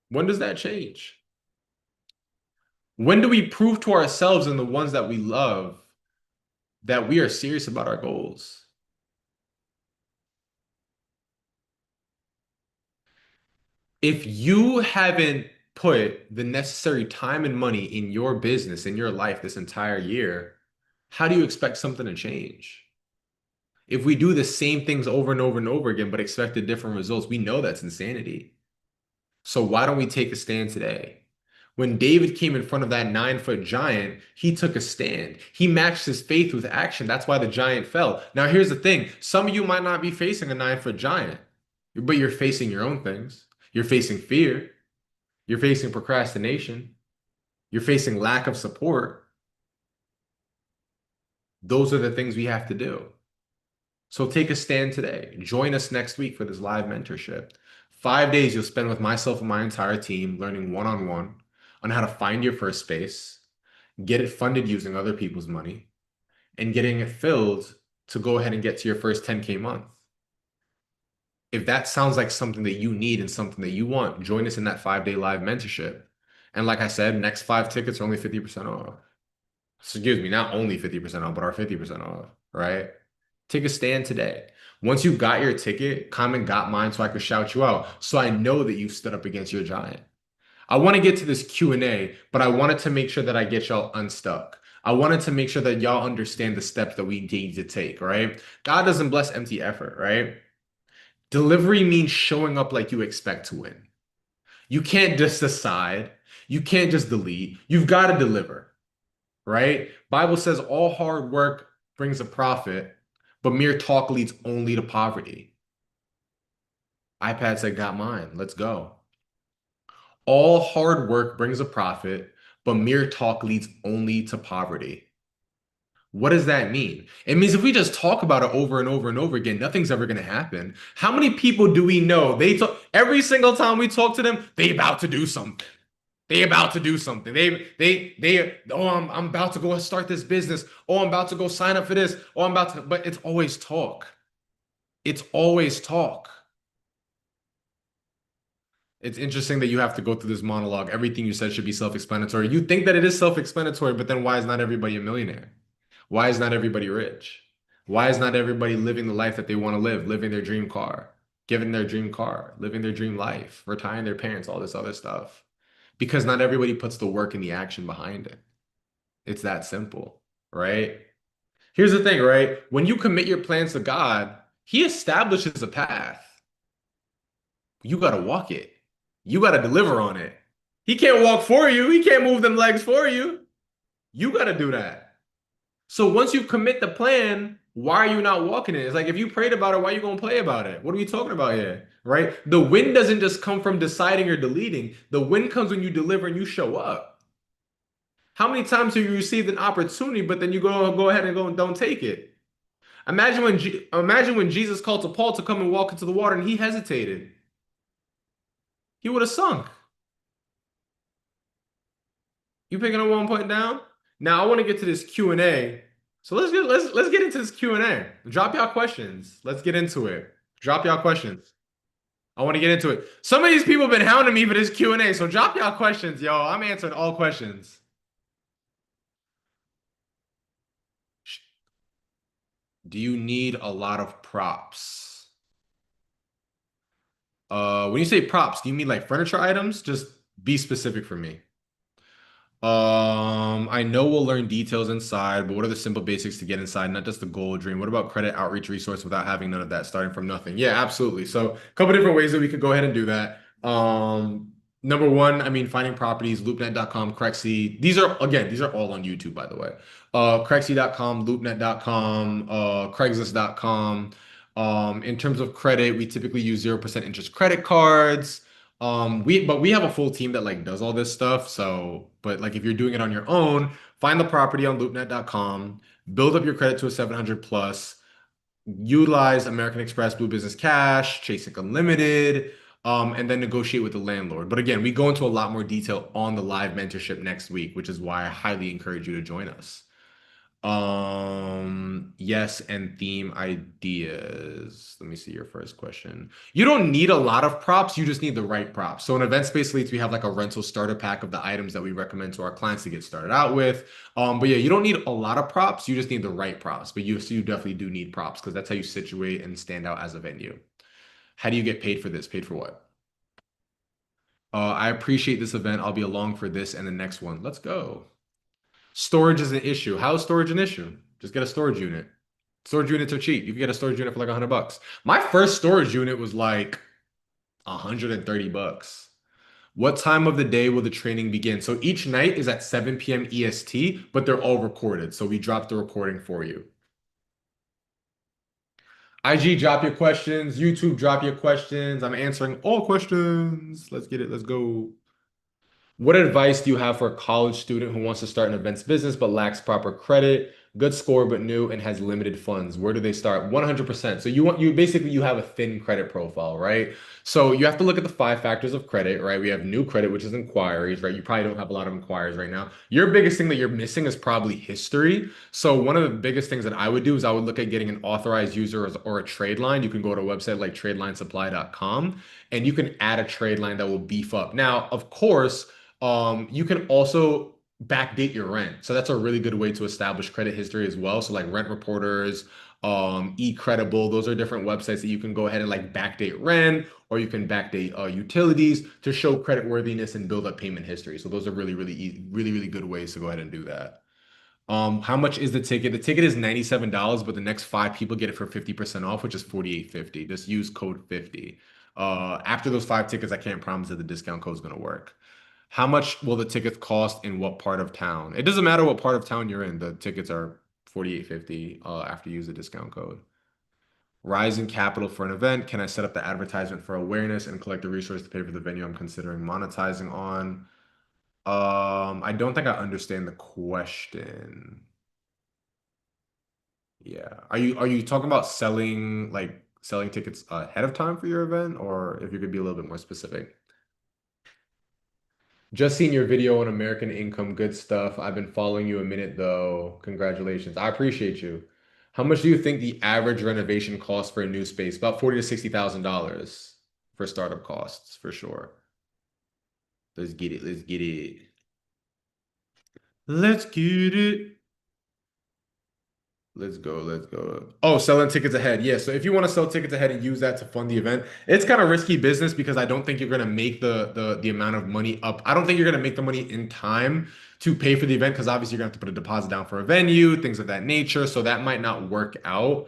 When does that change? When do we prove to ourselves and the ones that we love that we are serious about our goals? If you haven't put the necessary time and money in your business, in your life this entire year, how do you expect something to change? If we do the same things over and over and over again, but expected different results, we know that's insanity. So why don't we take a stand today? When David came in front of that 9-foot giant, he took a stand. He matched his faith with action. That's why the giant fell. Now, here's the thing. Some of you might not be facing a 9-foot giant, but you're facing your own things. You're facing fear. You're facing procrastination. You're facing lack of support. Those are the things we have to do. So take a stand today. Join us next week for this live mentorship. 5 days you'll spend with myself and my entire team learning one-on-one on how to find your first space, get it funded using other people's money, and getting it filled to go ahead and get to your first 10K month. If that sounds like something that you need and something that you want, join us in that 5 day live mentorship. And like I said, next five tickets are only 50% off. Excuse me, not only 50% off, but are 50% off, right? Take a stand today. Once you got your ticket, comment got mine so I could shout you out. So I know that you've stood up against your giant. I want to get to this Q&A, but I wanted to make sure that I get y'all unstuck. I wanted to make sure that y'all understand the steps that we need to take, right? God doesn't bless empty effort, right? Delivery means showing up like you expect to win. You can't just decide. You can't just delete. You've got to deliver, right? Bible says all hard work brings a profit, but mere talk leads only to poverty. iPad said, got mine. Let's go. All hard work brings a profit, but mere talk leads only to poverty. What does that mean? It means if we just talk about it over and over and over again, nothing's ever going to happen. How many people do we know? They talk every single time we talk to them, they about to do something. They about to do something. Oh, I'm about to go start this business. Oh, I'm about to go sign up for this. Oh, I'm about to, but it's always talk. It's always talk. It's interesting that you have to go through this monologue. Everything you said should be self-explanatory. You think that it is self-explanatory, but then why is not everybody a millionaire? Why is not everybody rich? Why is not everybody living the life that they want to live, living their dream car, giving their dream car, living their dream life, retiring their parents, all this other stuff? Because not everybody puts the work and the action behind it. It's that simple, right? Here's the thing, right? When you commit your plans to God, He establishes a path. You got to walk it. You got to deliver on it. He can't walk for you. He can't move them legs for you. You got to do that. So once you commit the plan, why are you not walking it? It's like if you prayed about it, why are you going to play about it? What are we talking about here? Right? The win doesn't just come from deciding or deleting. The win comes when you deliver and you show up. How many times have you received an opportunity, but then you go ahead and go and don't take it? Imagine when Jesus called to Paul to come and walk into the water and he hesitated. He would have sunk. You picking up 1 point down? Now I want to get to this Q&A. So let's get into this Q&A. Drop y'all questions. Let's get into it. Drop y'all questions. I want to get into it. Some of these people have been hounding me for this Q&A, so drop y'all questions, yo. I'm answering all questions. Do you need a lot of props? When you say props, do you mean like furniture items? Just be specific for me. I know we'll learn details inside, but what are the simple basics to get inside? Not just the goal dream. What about credit outreach resource without having none of that, starting from nothing? Yeah, absolutely. So a couple different ways that we could go ahead and do that. Number one, I mean, finding properties, loopnet.com, Crexy. These are all on YouTube, by the way. Crexy.com, loopnet.com, Craigslist.com. In terms of credit, we typically use 0% interest credit cards. We have a full team that like does all this stuff. So, but like if you're doing it on your own, find the property on loopnet.com, build up your credit to a 700 plus, utilize American Express, Blue Business Cash, Chasing Unlimited, and then negotiate with the landlord. But again, we go into a lot more detail on the live mentorship next week, which is why I highly encourage you to join us. Yes, and theme ideas. Let me see your first question. You don't need a lot of props, you just need the right props. So in Event Space Leads, we have like a rental starter pack of the items that we recommend to our clients to get started out with. But yeah, you don't need a lot of props, you just need the right props. But you definitely do need props because that's how you situate and stand out as a venue. How do you get paid for this? Paid for what? I appreciate this event. I'll be along for this and the next one. Let's go. Storage is an issue. How is storage an issue? Just get a storage unit. Storage units are cheap. You can get a storage unit for like $100. My first storage unit was like $130. What time of the day will the training begin? So each night is at 7 p.m. EST, but they're all recorded. So we drop the recording for you. IG, drop your questions. YouTube, drop your questions. I'm answering all questions. Let's get it. Let's go. What advice do you have for a college student who wants to start an events business but lacks proper credit? good score but new and has limited funds. Where do they start? 100%. So you basically you have a thin credit profile, right? So you have to look at the five factors of credit, right? We have new credit, which is inquiries, right? You probably don't have a lot of inquiries right now. Your biggest thing that you're missing is probably history. So one of the biggest things that I would do is I would look at getting an authorized user or a trade line. You can go to a website like tradelinesupply.com and you can add a trade line that will beef up. Now, of course, you can also backdate your rent. So that's a really good way to establish credit history as well. So like Rent Reporters, eCredible, those are different websites that you can go ahead and like backdate rent or you can backdate utilities to show credit worthiness and build up payment history. So those are really good ways to go ahead and do that. How much is the ticket? The ticket is $97, but the next five people get it for 50% off, which is 48.50. Just use code 50. After those five tickets, I can't promise that the discount code is going to work. How much will the tickets cost in what part of town? It doesn't matter what part of town you're in. The tickets are 48.50 after you use the discount code. Rising capital for an event. Can I set up the advertisement for awareness and collect the resource to pay for the venue I'm considering monetizing on? I don't think I understand the question. Yeah. Are you talking about selling tickets ahead of time for your event, or if you could be a little bit more specific? Just seen your video on American Income. Good stuff. I've been following you a minute though. Congratulations. I appreciate you. How much do you think the average renovation costs for a new space? About 40 to $60,000 for startup costs, for sure. Let's get it. Let's get it. Let's get it. Let's go. Let's go. Oh, selling tickets ahead. Yeah. So if you want to sell tickets ahead and use that to fund the event, it's kind of risky business because I don't think you're going to make the amount of money up. I don't think you're going to make the money in time to pay for the event because obviously you're going to have to put a deposit down for a venue, things of that nature. So that might not work out.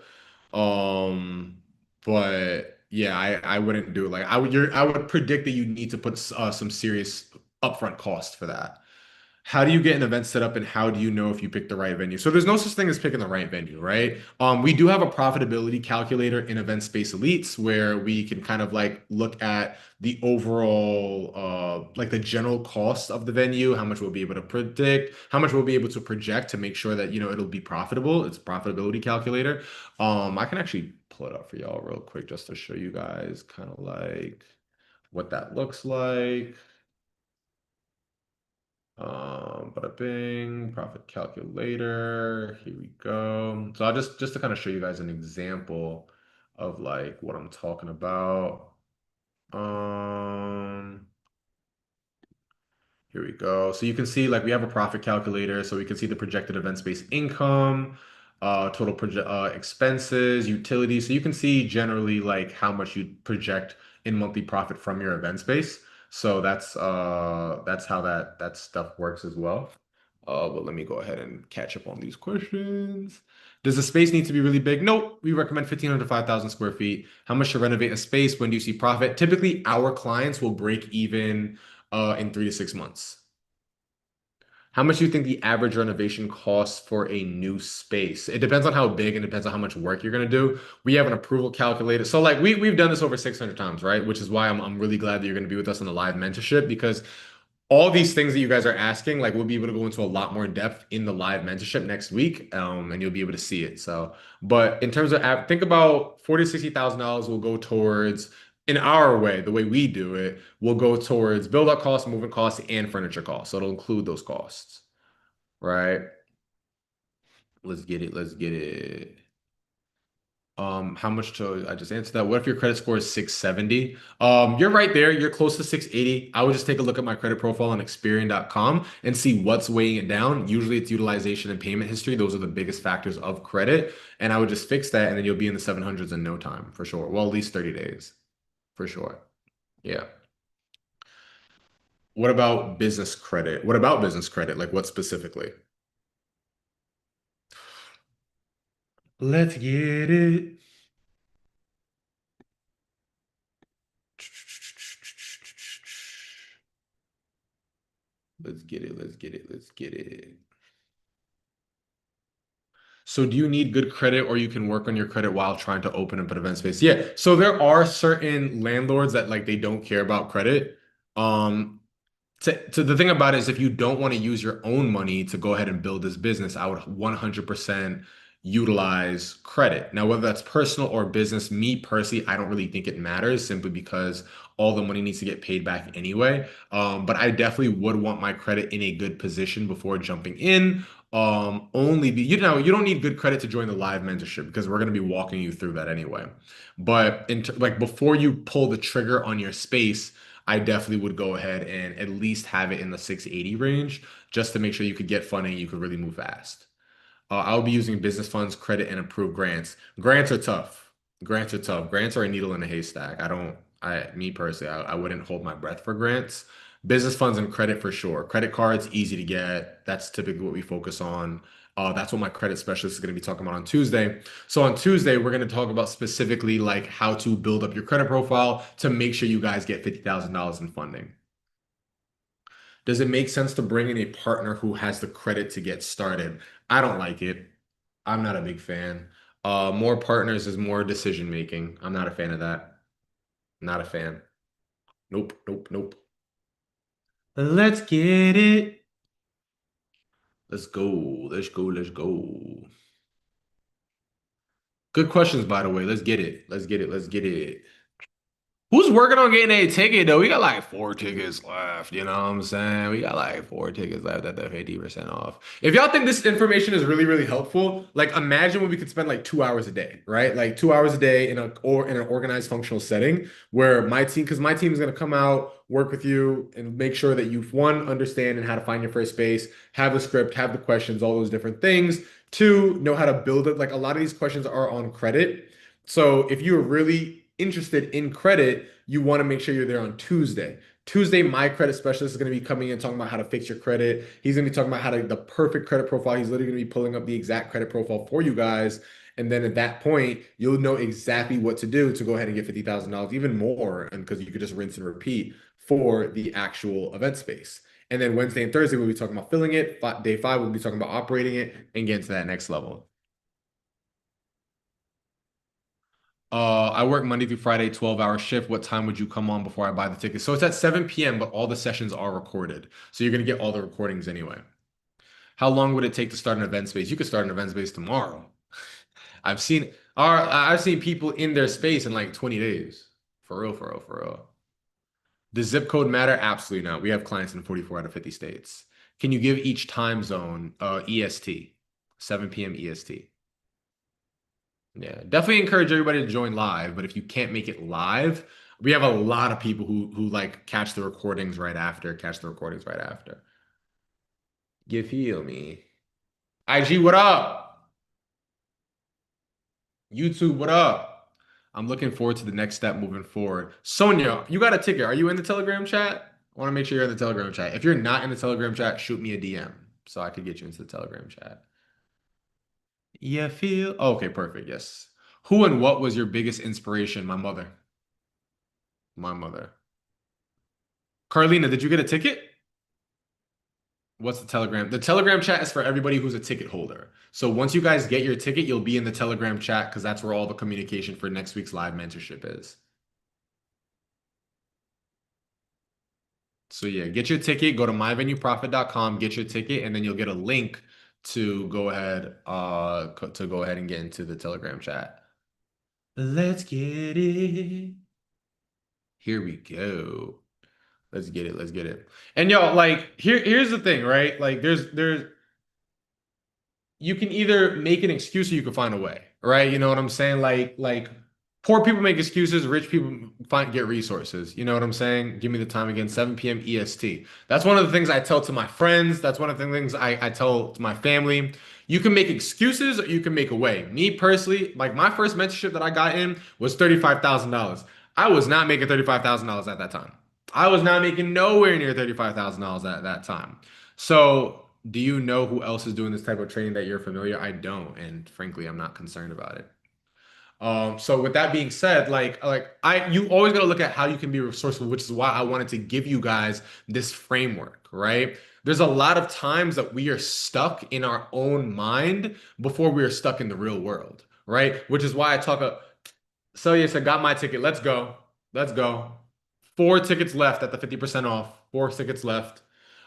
Um, but yeah, I wouldn't do it. Like I would predict that you need to put some serious upfront cost for that. How do you get an event set up and how do you know if you pick the right venue? So there's no such thing as picking the right venue, right? We do have a profitability calculator in Event Space Elites where we can kind of like look at the overall like the general cost of the venue, how much we'll be able to predict, how much we'll be able to project to make sure that it'll be profitable. It's a profitability calculator. I can actually pull it up for y'all real quick just to show you guys kind of like what that looks like. Bada bing, profit calculator. Here we go. So I'll just to kind of show you guys an example of like what I'm talking about. Um, Here we go. So you can see like we have a profit calculator, so we can see the projected event space income, total expenses, utilities. So you can see generally like how much you project in monthly profit from your event space. So that's how that stuff works as well. But let me go ahead and catch up on these questions. Does the space need to be really big? Nope. We recommend 1,500 to 5,000 square feet. How much to renovate a space? When do you see profit? Typically, our clients will break even in 3 to 6 months. How much do you think the average renovation costs for a new space? It depends on how big and depends on how much work you're gonna do. We have an approval calculator. So like we've done this over 600 times, right? Which is why I'm really glad that you're gonna be with us on the live mentorship because all these things that you guys are asking, like we'll be able to go into a lot more depth in the live mentorship next week, and you'll be able to see it. So, but in terms of think about 40 to 60,000 dollars will go towards in our way, the way we do it, will go towards build out costs, moving costs, and furniture costs. So it'll include those costs, right? Let's get it. Let's get it. How much to I just answered that. What if your credit score is 670? You're right there. You're close to 680. I would just take a look at my credit profile on Experian.com and see what's weighing it down. Usually it's utilization and payment history. Those are the biggest factors of credit. And I would just fix that and then you'll be in the 700s in no time for sure. Well, at least 30 days for sure. Yeah. What about business credit? What about business credit? Like what specifically? Let's get it. Let's get it. Let's get it. Let's get it. So do you need good credit or you can work on your credit while trying to open up an event space? Yeah. So there are certain landlords that like they don't care about credit. Um, To the thing about it is if you don't want to use your own money to go ahead and build this business, I would 100% utilize credit. Now, whether that's personal or business, me personally, I don't really think it matters simply because all the money needs to get paid back anyway. But I definitely would want my credit in a good position before jumping in. Only be, you don't need good credit to join the live mentorship because we're going to be walking you through that anyway. But like before you pull the trigger on your space, I definitely would go ahead and at least have it in the 680 range just to make sure you could get funding, you could really move fast. I'll be using business funds, credit, and approved grants. Grants are tough. Grants are tough. Grants are a needle in a haystack. Me personally, I wouldn't hold my breath for grants. Business funds and credit for sure. Credit cards, easy to get. That's typically what we focus on. That's what my credit specialist is going to be talking about on Tuesday. So on Tuesday, we're going to talk about specifically like how to build up your credit profile to make sure you guys get $50,000 in funding. Does it make sense to bring in a partner who has the credit to get started? I don't like it. I'm not a big fan. More partners is more decision making. I'm not a fan of that. Not a fan. Nope, nope, nope. Let's get it. Let's go. Let's go. Let's go. Good questions, by the way. Let's get it. Let's get it. Let's get it. Who's working on getting a ticket though? We got like four tickets left. You know what I'm saying? We got like four tickets left at the 50% off. If y'all think this information is really, really helpful, like imagine when we could spend like 2 hours a day, right? Like 2 hours a day in an organized functional setting where because my team is gonna come out, work with you, and make sure that you one, understand and how to find your first space, have the script, have the questions, all those different things. Two, know how to build it. Like a lot of these questions are on credit. So if you're really interested in credit, you want to make sure you're there on Tuesday. Tuesday, my credit specialist is going to be coming in talking about how to fix your credit. He's going to be talking about the perfect credit profile. He's literally going to be pulling up the exact credit profile for you guys. And then at that point, you'll know exactly what to do to go ahead and get $50,000, even more, and because you could just rinse and repeat for the actual event space. And then Wednesday and Thursday, we'll be talking about filling it. Day five, we'll be talking about operating it and getting to that next level. I work Monday through Friday, 12-hour shift. What time would you come on before I buy the ticket? So it's at 7 p.m., but all the sessions are recorded. So you're going to get all the recordings anyway. How long would it take to start an event space? You could start an event space tomorrow. I've seen people in their space in like 20 days. For real, for real, for real. Does zip code matter? Absolutely not. We have clients in 44 out of 50 states. Can you give each time zone EST? 7 p.m. EST. Yeah, definitely encourage everybody to join live, but if you can't make it live, we have a lot of people who like catch the recordings right after. You feel me? IG, what up? YouTube, what up? I'm looking forward to the next step moving forward. Sonia, you got a ticket. Are you in the Telegram chat? I want to make sure you're in the Telegram chat. If you're not in the Telegram chat, shoot me a DM so I could get you into the Telegram chat. You feel? Oh, okay, perfect. Yes. Who and what was your biggest inspiration? My mother. My mother. Carlina, did you get a ticket? What's the Telegram? The Telegram chat is for everybody who's a ticket holder. So once you guys get your ticket, you'll be in the Telegram chat because that's where all the communication for next week's live mentorship is. So yeah, get your ticket, go to myvenueprofit.com, get your ticket, and then you'll get a link to go ahead and get into the Telegram chat. Let's get it. Here we go. Let's get it. Let's get it. And y'all, like, here's the thing, right? Like, there's you can either make an excuse or you can find a way, right? You know what I'm saying? Like poor people make excuses, rich people get resources. You know what I'm saying? Give me the time again, 7 p.m. EST. That's one of the things I tell to my friends. That's one of the things I tell to my family. You can make excuses or you can make a way. Me personally, like my first mentorship that I got in was $35,000. I was not making $35,000 at that time. I was not making nowhere near $35,000 at that time. So, do you know who else is doing this type of training that you're familiar? I don't, and frankly, I'm not concerned about it. So with that being said, you always got to look at how you can be resourceful, which is why I wanted to give you guys this framework, right? There's a lot of times that we are stuck in our own mind before we are stuck in the real world, right? Which is why I talk. So yes, I got my ticket. Let's go. Let's go. Four tickets left at the 50% off. Four tickets left.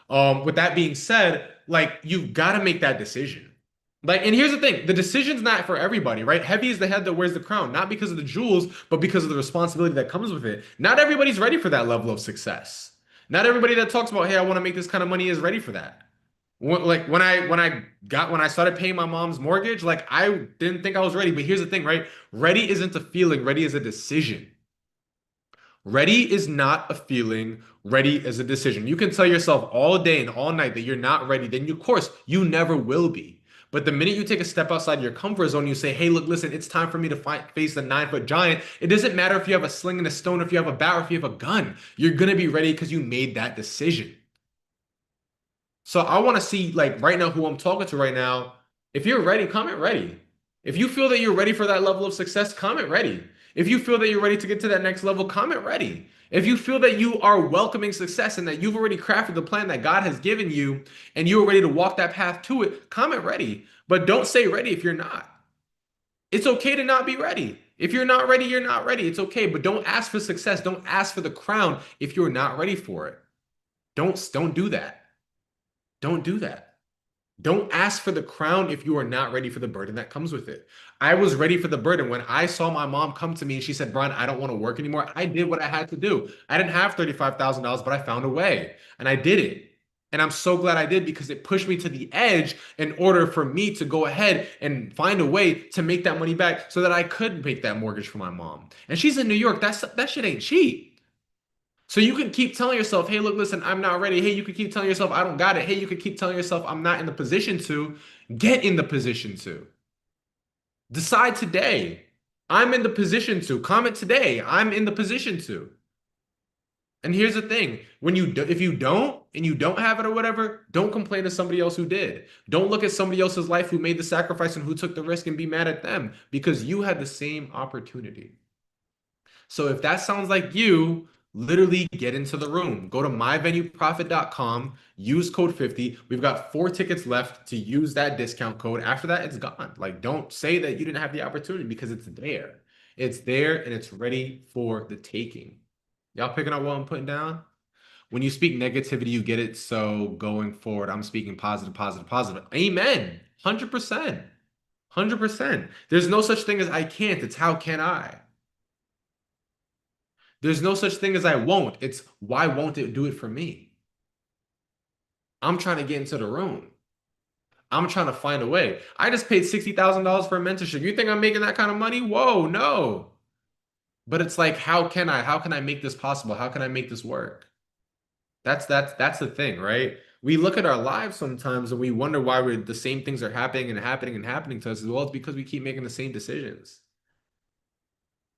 With that being said, like you've got to make that decision. Like, and here's the thing, the decision's not for everybody, right? Heavy is the head that wears the crown, not because of the jewels, but because of the responsibility that comes with it. Not everybody's ready for that level of success. Not everybody that talks about, hey, I want to make this kind of money is ready for that. Like when I started paying my mom's mortgage, like I didn't think I was ready. But here's the thing, right? Ready isn't a feeling, ready is a decision. Ready is not a feeling, ready is a decision. You can tell yourself all day and all night that you're not ready, then of course you never will be. But the minute you take a step outside your comfort zone, you say, hey, look, listen, it's time for me to face the 9 foot giant. It doesn't matter if you have a sling and a stone, if you have a bat, or if you have a gun. You're gonna be ready because you made that decision. So I want to see like right now who I'm talking to right now. If you're ready, comment ready. If you feel that you're ready for that level of success, comment ready. If you feel that you're ready to get to that next level, comment ready. If you feel that you are welcoming success and that you've already crafted the plan that God has given you and you're ready to walk that path to it, comment ready. But don't say ready if you're not. It's okay to not be ready. If you're not ready, you're not ready. It's okay, but don't ask for success. Don't ask for the crown if you're not ready for it. Don't do that. Don't do that. Don't ask for the crown if you are not ready for the burden that comes with it. I was ready for the burden. When I saw my mom come to me and she said, Brian, I don't want to work anymore, I did what I had to do. I didn't have $35,000, but I found a way and I did it. And I'm so glad I did because it pushed me to the edge in order for me to go ahead and find a way to make that money back so that I could make that mortgage for my mom. And she's in New York. That shit ain't cheap. So you can keep telling yourself, hey, look, listen, I'm not ready. Hey, you can keep telling yourself, I don't got it. Hey, you can keep telling yourself, I'm not in the position to. Get in the position to. Decide today. I'm in the position to. Comment today. I'm in the position to. And here's the thing, if you don't and you don't have it or whatever, don't complain to somebody else who did. Don't look at somebody else's life who made the sacrifice and who took the risk and be mad at them because you had the same opportunity. So if that sounds like you, literally get into the room. Go to myvenueprofit.com, use code 50. We've got 4 tickets left to use that discount code. After that, it's gone. Like, don't say that you didn't have the opportunity because it's there. It's there and it's ready for the taking. Y'all picking up what I'm putting down? When you speak negativity, you get it. So going forward, I'm speaking positive, positive, positive. Amen. 100%. 100%. There's no such thing as I can't. It's how can I? There's no such thing as I won't. It's why won't it do it for me? I'm trying to get into the room. I'm trying to find a way. I just paid $60,000 for a mentorship. You think I'm making that kind of money? Whoa, no. But it's like, how can I? How can I make this possible? How can I make this work? That's the thing, right? We look at our lives sometimes and we wonder why the same things are happening and happening and happening to us. Well, it's because we keep making the same decisions.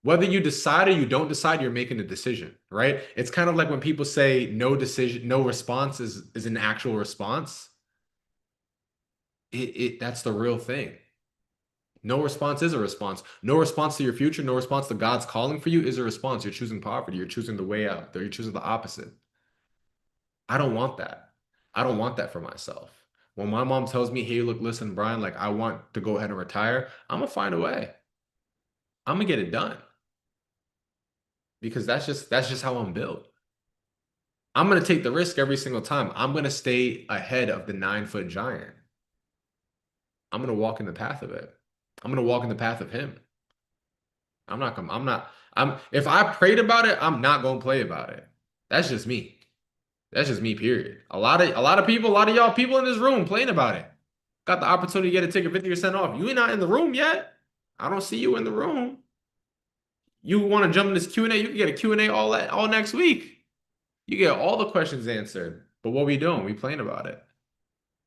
Whether you decide or you don't decide, you're making a decision, right? It's kind of like when people say no decision, no response is an actual response. That's the real thing. No response is a response. No response to your future, no response to God's calling for you is a response. You're choosing poverty, you're choosing the way out, you're choosing the opposite. I don't want that. I don't want that for myself. When my mom tells me, hey, look, listen, Brian, like I want to go ahead and retire, I'm gonna find a way. I'm gonna get it done because that's just how I'm built. I'm going to take the risk every single time. I'm going to stay ahead of the 9 foot giant. I'm going to walk in the path of it. I'm going to walk in the path of him. If I prayed about it, I'm not going to play about it. That's just me. That's just me, period. A lot of people, a lot of y'all people in this room playing about it. Got the opportunity to get a ticket 50% off. You ain't not in the room yet. I don't see you in the room. You want to jump in this Q&A, you can get a Q&A all next week. You get all the questions answered. But what we doing? We playing about it.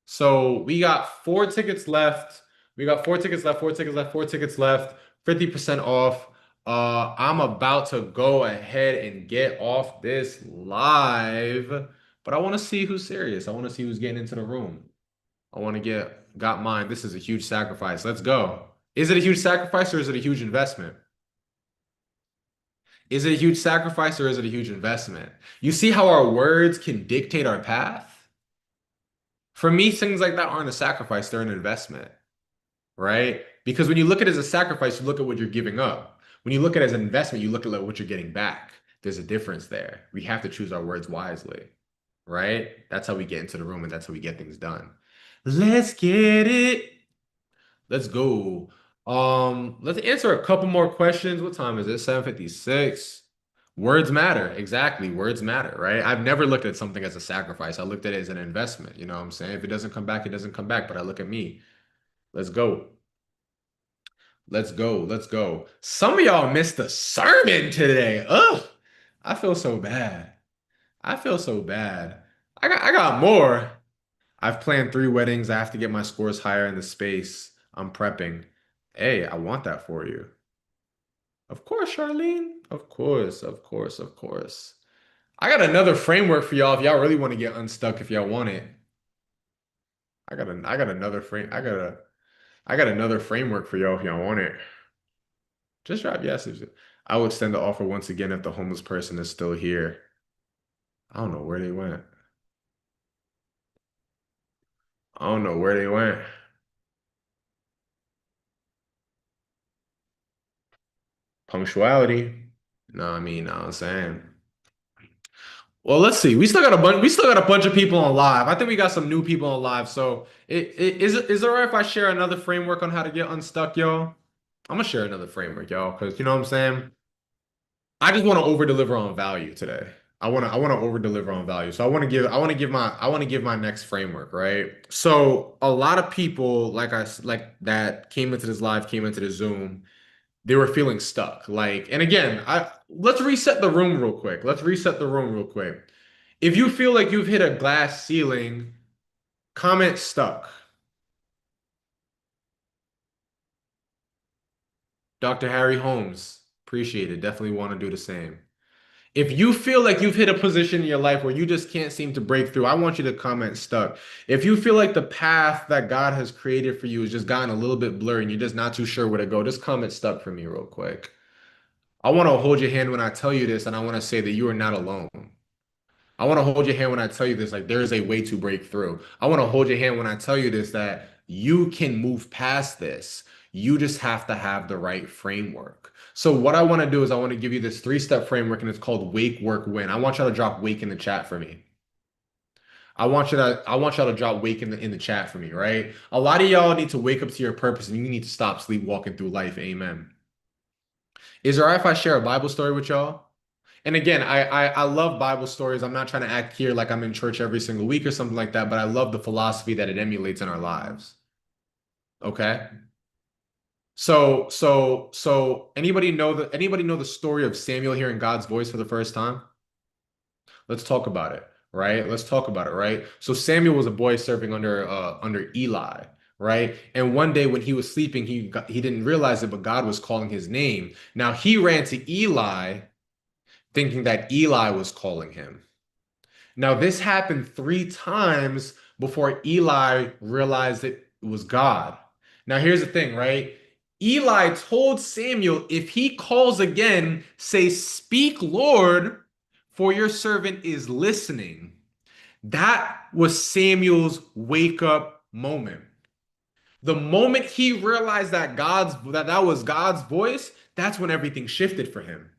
So we got 4 tickets left. We got 4 tickets left, 4 tickets left, 4 tickets left, 50% off. I'm about to go ahead and get off this live, but I want to see who's serious. I want to see who's getting into the room. I want to got mine. This is a huge sacrifice. Let's go. Is it a huge sacrifice or is it a huge investment? Is it a huge sacrifice or is it a huge investment? You see how our words can dictate our path? For me, things like that aren't a sacrifice, they're an investment, right? Because when you look at it as a sacrifice, you look at what you're giving up. When you look at it as an investment, you look at what you're getting back. There's a difference there. We have to choose our words wisely, right? That's how we get into the room and that's how we get things done. Let's get it. Let's go. Let's answer a couple more questions. What time is it? 7:56. Words matter. Exactly. Words matter, right? I've never looked at something as a sacrifice. I looked at it as an investment. You know what I'm saying? If it doesn't come back, it doesn't come back. But I look at me. Let's go. Let's go. Let's go. Some of y'all missed the sermon today. Ugh. I feel so bad. I feel so bad. I got more. I've planned 3 weddings. I have to get my scores higher in the space. I'm prepping. Hey, I want that for you. Of course, Charlene. Of course, of course, of course. I got another framework for y'all if y'all really want to get unstuck if y'all want it. I got another frame. I got another framework for y'all if y'all want it. Just drop yes. I would extend the offer once again if the homeless person is still here. I don't know where they went. I don't know where they went. Punctuality. No, I mean, I'm saying. Well, let's see. We still got a bunch of people on live. I think we got some new people on live. So is it all right if I share another framework on how to get unstuck, y'all? I'm gonna share another framework, y'all, because you know what I'm saying? I just want to over deliver on value today. I want to over deliver on value. So I want to give my next framework, right? So a lot of people like that came into this live, came into the Zoom, they were feeling stuck. Like, and again, I let's reset the room real quick. Let's reset the room real quick. If you feel like you've hit a glass ceiling, comment stuck. Dr. Harry Holmes, appreciate it. Definitely want to do the same. If you feel like you've hit a position in your life where you just can't seem to break through, I want you to comment stuck. If you feel like the path that God has created for you has just gotten a little bit blurry and you're just not too sure where to go, just comment stuck for me real quick. I want to hold your hand when I tell you this, and I want to say that you are not alone. I want to hold your hand when I tell you this, like there is a way to break through. I want to hold your hand when I tell you this, that you can move past this. You just have to have the right framework. So what I want to do is I want to give you this 3-step framework and it's called wake, work, win. I want y'all to drop wake in the chat for me. I want y'all to drop wake in the chat for me, right? A lot of y'all need to wake up to your purpose and you need to stop sleepwalking through life. Amen. Is it all right if I share a Bible story with y'all? And again, I love Bible stories. I'm not trying to act here like I'm in church every single week or something like that, but I love the philosophy that it emulates in our lives. Okay? So anybody know the story of Samuel hearing God's voice for the first time? Let's talk about it, right? Let's talk about it, right? So Samuel was a boy serving under Eli, right? And one day when he was sleeping, he didn't realize it, but God was calling his name. Now he ran to Eli thinking that Eli was calling him. Now, this happened 3 times before Eli realized it was God. Now, here's the thing, right? Eli told Samuel, if he calls again, say, "Speak, Lord, for your servant is listening." That was Samuel's wake up moment. The moment he realized that was God's voice, that's when everything shifted for him.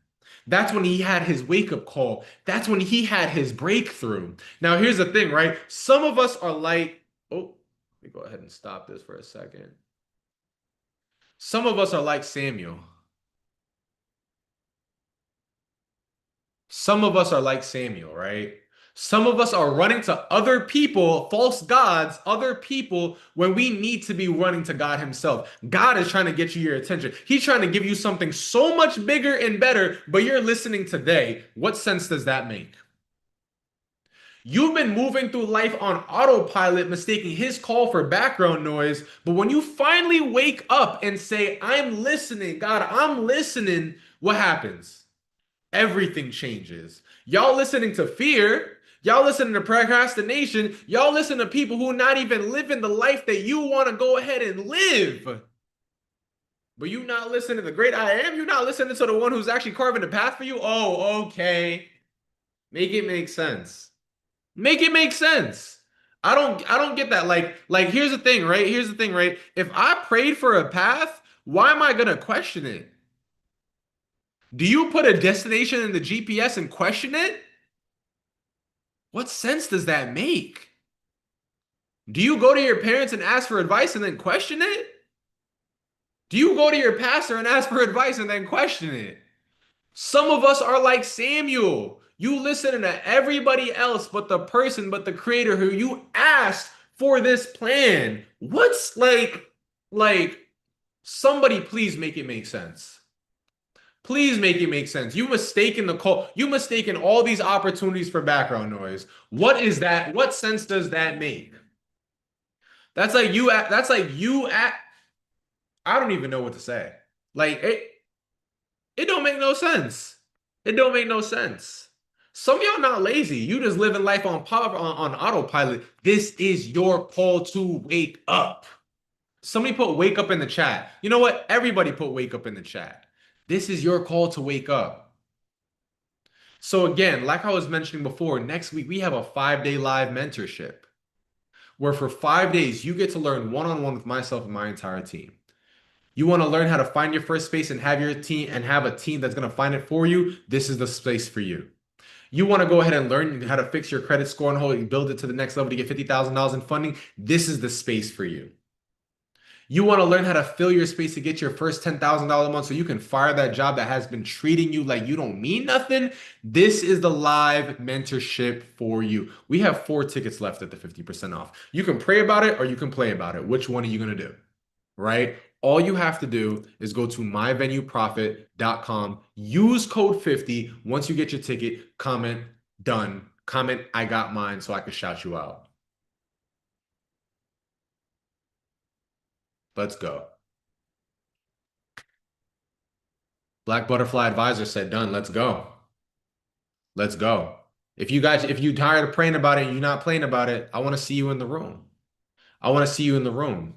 That's when he had his wake up call. That's when he had his breakthrough. Now, here's the thing, right? Some of us are like, oh, let me go ahead and stop this for a second. Some of us are like Samuel. Some of us are like Samuel, right? Some of us are running to other people, false gods, other people, when we need to be running to God Himself. God is trying to get you your attention. He's trying to give you something so much bigger and better, but you're listening today. What sense does that make? You've been moving through life on autopilot, mistaking His call for background noise. But when you finally wake up and say, "I'm listening, God, I'm listening," what happens? Everything changes. Y'all listening to fear, y'all listening to procrastination, y'all listen to people who not even living the life that you want to go ahead and live. But you not listening to the great I am, you not listening to the one who's actually carving the path for you. Oh, okay. Make it make sense. Make it make sense. I don't get that. Like here's the thing, right? Here's the thing, right? If I prayed for a path, why am I gonna question it? Do you put a destination in the GPS and question it? What sense does that make? Do you go to your parents and ask for advice and then question it? Do you go to your pastor and ask for advice and then question it? Some of us are like Samuel. You listen to everybody else but the person, but the creator who you asked for this plan. What's like, somebody please make it make sense. Please make it make sense. You mistaken the call. You mistaken all these opportunities for background noise. What is that? What sense does that make? That's like you at. I don't even know what to say. Like it don't make no sense. It don't make no sense. Some of y'all not lazy. You just living life on pop on autopilot. This is your call to wake up. Somebody put wake up in the chat. You know what? Everybody put wake up in the chat. This is your call to wake up. So again, like I was mentioning before, next week we have a 5-day live mentorship where for 5 days you get to learn one-on-one with myself and my entire team. You want to learn how to find your first space and have your team and have a team that's going to find it for you. This is the space for you. You want to go ahead and learn how to fix your credit score and build it to the next level to get $50,000 in funding. This is the space for you. You want to learn how to fill your space to get your first $10,000 a month so you can fire that job that has been treating you like you don't mean nothing. This is the live mentorship for you. We have 4 tickets left at the 50% off. You can pray about it or you can play about it. Which one are you going to do? Right? All you have to do is go to myvenueprofit.com, use code 50. Once you get your ticket, comment done. Comment I got mine so I can shout you out. Let's go. Black Butterfly Advisor said done. Let's go. Let's go. If you tired of praying about it and you're not playing about it, I want to see you in the room. I want to see you in the room.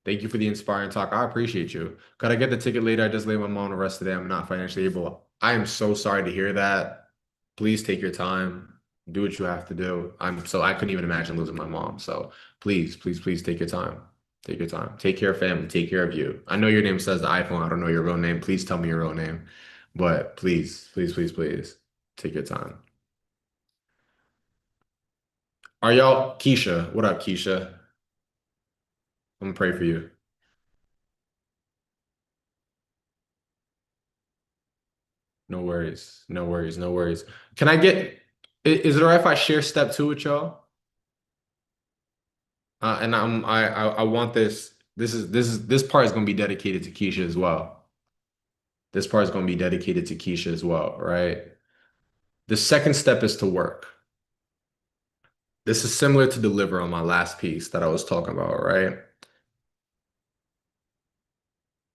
Thank you for the inspiring talk. I appreciate you. Could I get the ticket later? I just laid my mom to rest today. I'm not financially able. I am so sorry to hear that. Please take your time. Do what you have to do. I couldn't even imagine losing my mom. So please, please, please take your time. Take your time. Take care of family. Take care of you. I know your name says the iPhone. I don't know your real name. Please tell me your real name. But please, please, please, please take your time. Are y'all Keisha? What up, Keisha? I'm gonna pray for you. No worries. No worries. No worries. Can I get, is it all right if I share step 2 with y'all? And I want this. This part is gonna be dedicated to Keisha as well. This part is gonna be dedicated to Keisha as well, right? The second step is to work. This is similar to deliver on my last piece that I was talking about, right?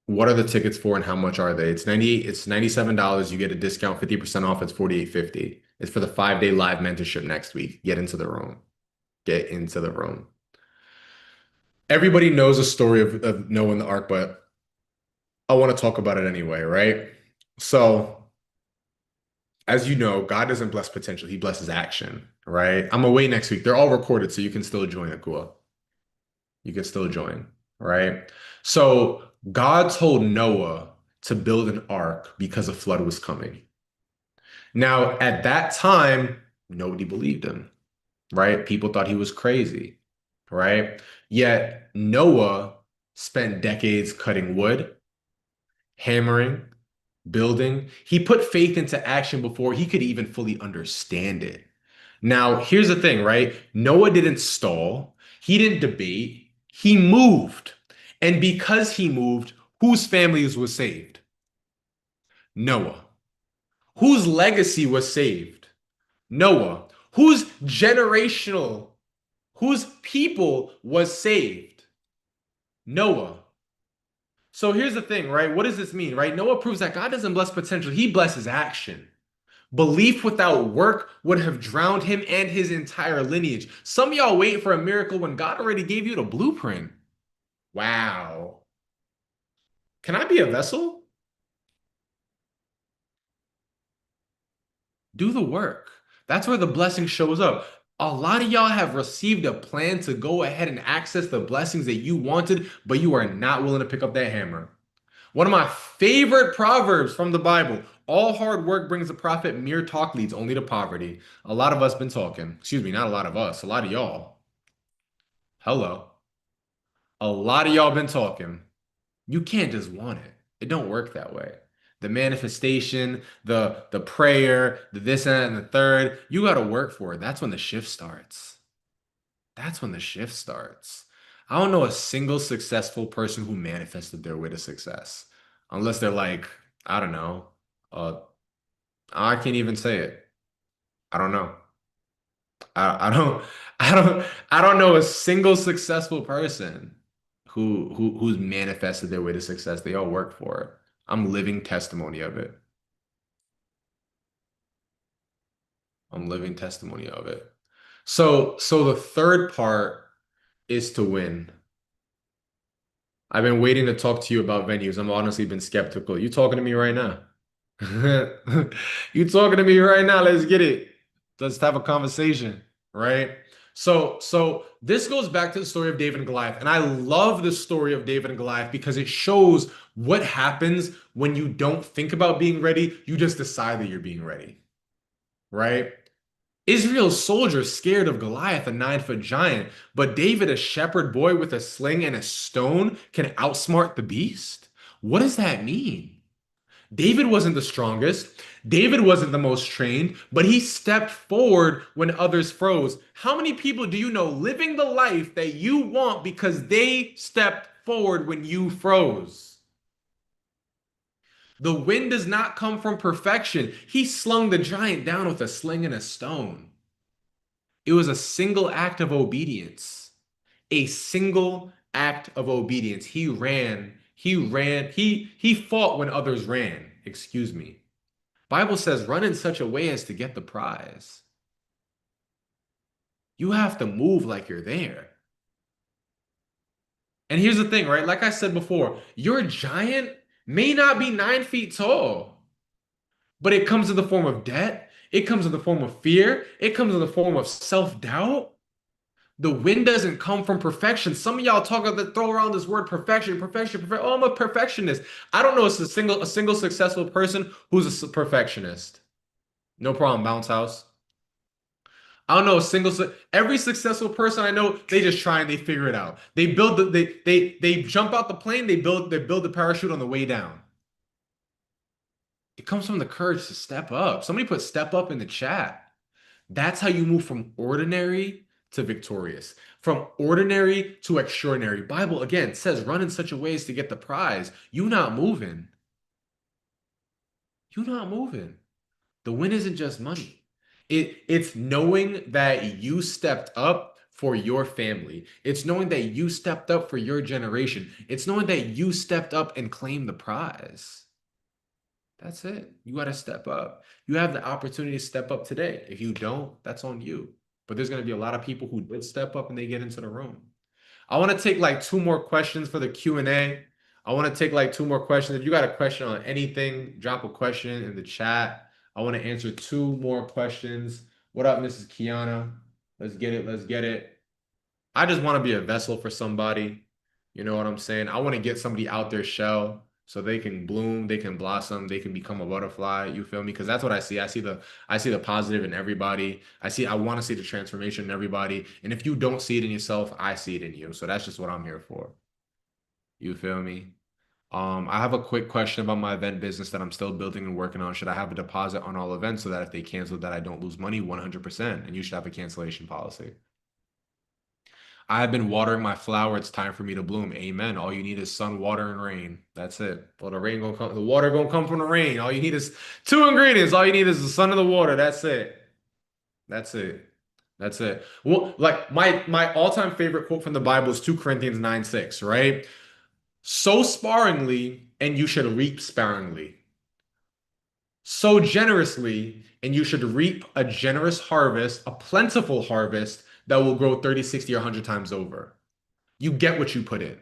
What are the tickets for and how much are they? It's $97. You get a discount, 50% off. It's $48.50. It's for the 5-day live mentorship next week. Get into the room. Get into the room. Everybody knows the story of Noah and the ark, but I want to talk about it anyway, right? So, as you know, God doesn't bless potential, he blesses action, right? I'm away next week. They're all recorded, so you can still join, Akua. You can still join, right? So God told Noah to build an ark because a flood was coming. Now, at that time, nobody believed him, right? People thought he was crazy, right? Yet Noah spent decades cutting wood, hammering, building. He put faith into action before he could even fully understand it. Now, here's the thing, right? Noah didn't stall, he didn't debate, he moved. And because he moved, whose families was saved? Noah. Whose legacy was saved? Noah. Whose people was saved? Noah. So here's the thing, right? What does this mean, right? Noah proves that God doesn't bless potential, he blesses action. Belief without work would have drowned him and his entire lineage. Some of y'all wait for a miracle when God already gave you the blueprint. Wow. Can I be a vessel? Do the work. That's where the blessing shows up. A lot of y'all have received a plan to go ahead and access the blessings that you wanted, but you are not willing to pick up that hammer. One of my favorite proverbs from the Bible. All hard work brings a profit, mere talk leads only to poverty. A lot of us been talking. Excuse me, not a lot of us, a lot of y'all. Hello. A lot of y'all been talking. You can't just want it. It don't work that way. The manifestation, the prayer, the this and the third, you got to work for it. That's when the shift starts. That's when the shift starts. I don't know a single successful person who manifested their way to success, unless they're like, I don't know, uh, I can't even say it. I don't know. I don't, I don't know a single successful person who's manifested their way to success. They all work for it. I'm living testimony of it. I'm living testimony of it. So the third part is to win. I've been waiting to talk to you about venues. I'm honestly been skeptical. You talking to me right now? You talking to me right now? Let's get it. Let's have a conversation, right? So this goes back to the story of David and Goliath. And I love the story of David and Goliath because it shows what happens when you don't think about being ready. You just decide that you're being ready, right? Israel's soldiers scared of Goliath, a 9-foot giant, but David, a shepherd boy with a sling and a stone, can outsmart the beast? What does that mean? David wasn't the strongest. David wasn't the most trained, but he stepped forward when others froze. How many people do you know living the life that you want because they stepped forward when you froze? The win does not come from perfection. He slung the giant down with a sling and a stone. It was a single act of obedience. A single act of obedience. He fought when others ran. Excuse me. Bible says run in such a way as to get the prize. You have to move like you're there. And here's the thing, right? Like I said before, your giant may not be 9 feet tall, but it comes in the form of debt. It comes in the form of fear. It comes in the form of self-doubt. The win doesn't come from perfection. Some of y'all talk about throw around this word perfection, perfection, perfection. Oh, I'm a perfectionist. I don't know a single successful person who's a perfectionist. No problem, bounce house. I don't know a every successful person I know, they just try and they figure it out. They build they jump out the plane, they build the parachute on the way down. It comes from the courage to step up. Somebody put step up in the chat. That's how you move from ordinary to victorious, from ordinary to extraordinary. Bible again says run in such a way as to get the prize. You not moving. You not moving. The win isn't just money. It's knowing that you stepped up for your family. It's knowing that you stepped up for your generation. It's knowing that you stepped up and claimed the prize. That's it. You got to step up. You have the opportunity to step up today. If you don't, that's on you. But there's going to be a lot of people who did step up and they get into the room. I want to take like two more questions for the Q&A. I want to take like two more questions. If you got a question on anything, drop a question in the chat. I want to answer two more questions. What up, Mrs. Kiana? Let's get it. Let's get it. I just want to be a vessel for somebody. You know what I'm saying? I want to get somebody out their shell so they can bloom, they can blossom, they can become a butterfly. You feel me? Because that's what I see. I see the positive in everybody. I want to see the transformation in everybody. And if you don't see it in yourself, I see it in you. So that's just what I'm here for. You feel me? I have a quick question about my event business that I'm still building and working on. Should I have a deposit on all events so that if they cancel that I don't lose money 100%? And you should have a cancellation policy. I have been watering my flower. It's time for me to bloom. Amen. All you need is sun, water, and rain. That's it. Well, the rain gonna come, the water gonna come from the rain. All you need is two ingredients. All you need is the sun and the water. That's it. That's it. That's it. Well, like my all-time favorite quote from the Bible is 2 Corinthians 9:6, right? Sow sparingly, and you should reap sparingly. Sow generously, and you should reap a generous harvest, a plentiful harvest that will grow 30, 60, or 100 times over. You get what you put in.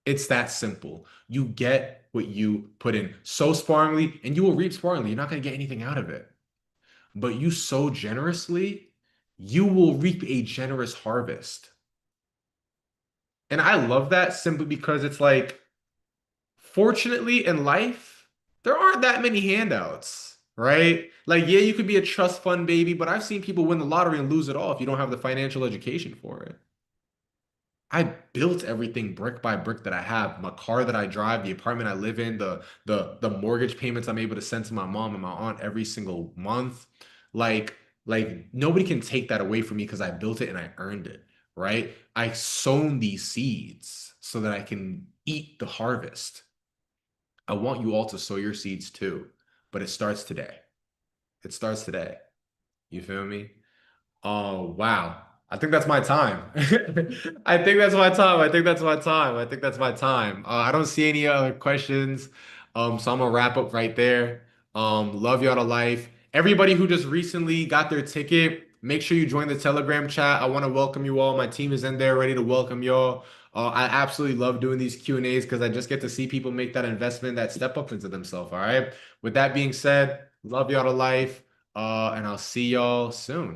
It's that simple. You get what you put in. Sow sparingly, and you will reap sparingly. You're not going to get anything out of it. But you sow generously, you will reap a generous harvest. And I love that simply because it's like fortunately in life, there aren't that many handouts, right? Like, yeah, you could be a trust fund baby, but I've seen people win the lottery and lose it all if you don't have the financial education for it. I built everything brick by brick that I have. My car that I drive, the apartment I live in, the mortgage payments I'm able to send to my mom and my aunt every single month. Like like nobody can take that away from me because I built it and I earned it, right? I sown these seeds so that I can eat the harvest. I want you all to sow your seeds too, but it starts today. It starts today. You feel me? Oh, wow. I think that's my time. I think that's my time. I think that's my time. I think that's my time. I don't see any other questions. So I'm gonna wrap up right there. Love y'all to life. Everybody who just recently got their ticket, make sure you join the Telegram chat. I want to welcome you all. My team is in there ready to welcome y'all. I absolutely love doing these Q&As because I just get to see people make that investment, that step up into themselves. All right. With that being said, love y'all to life. And I'll see y'all soon.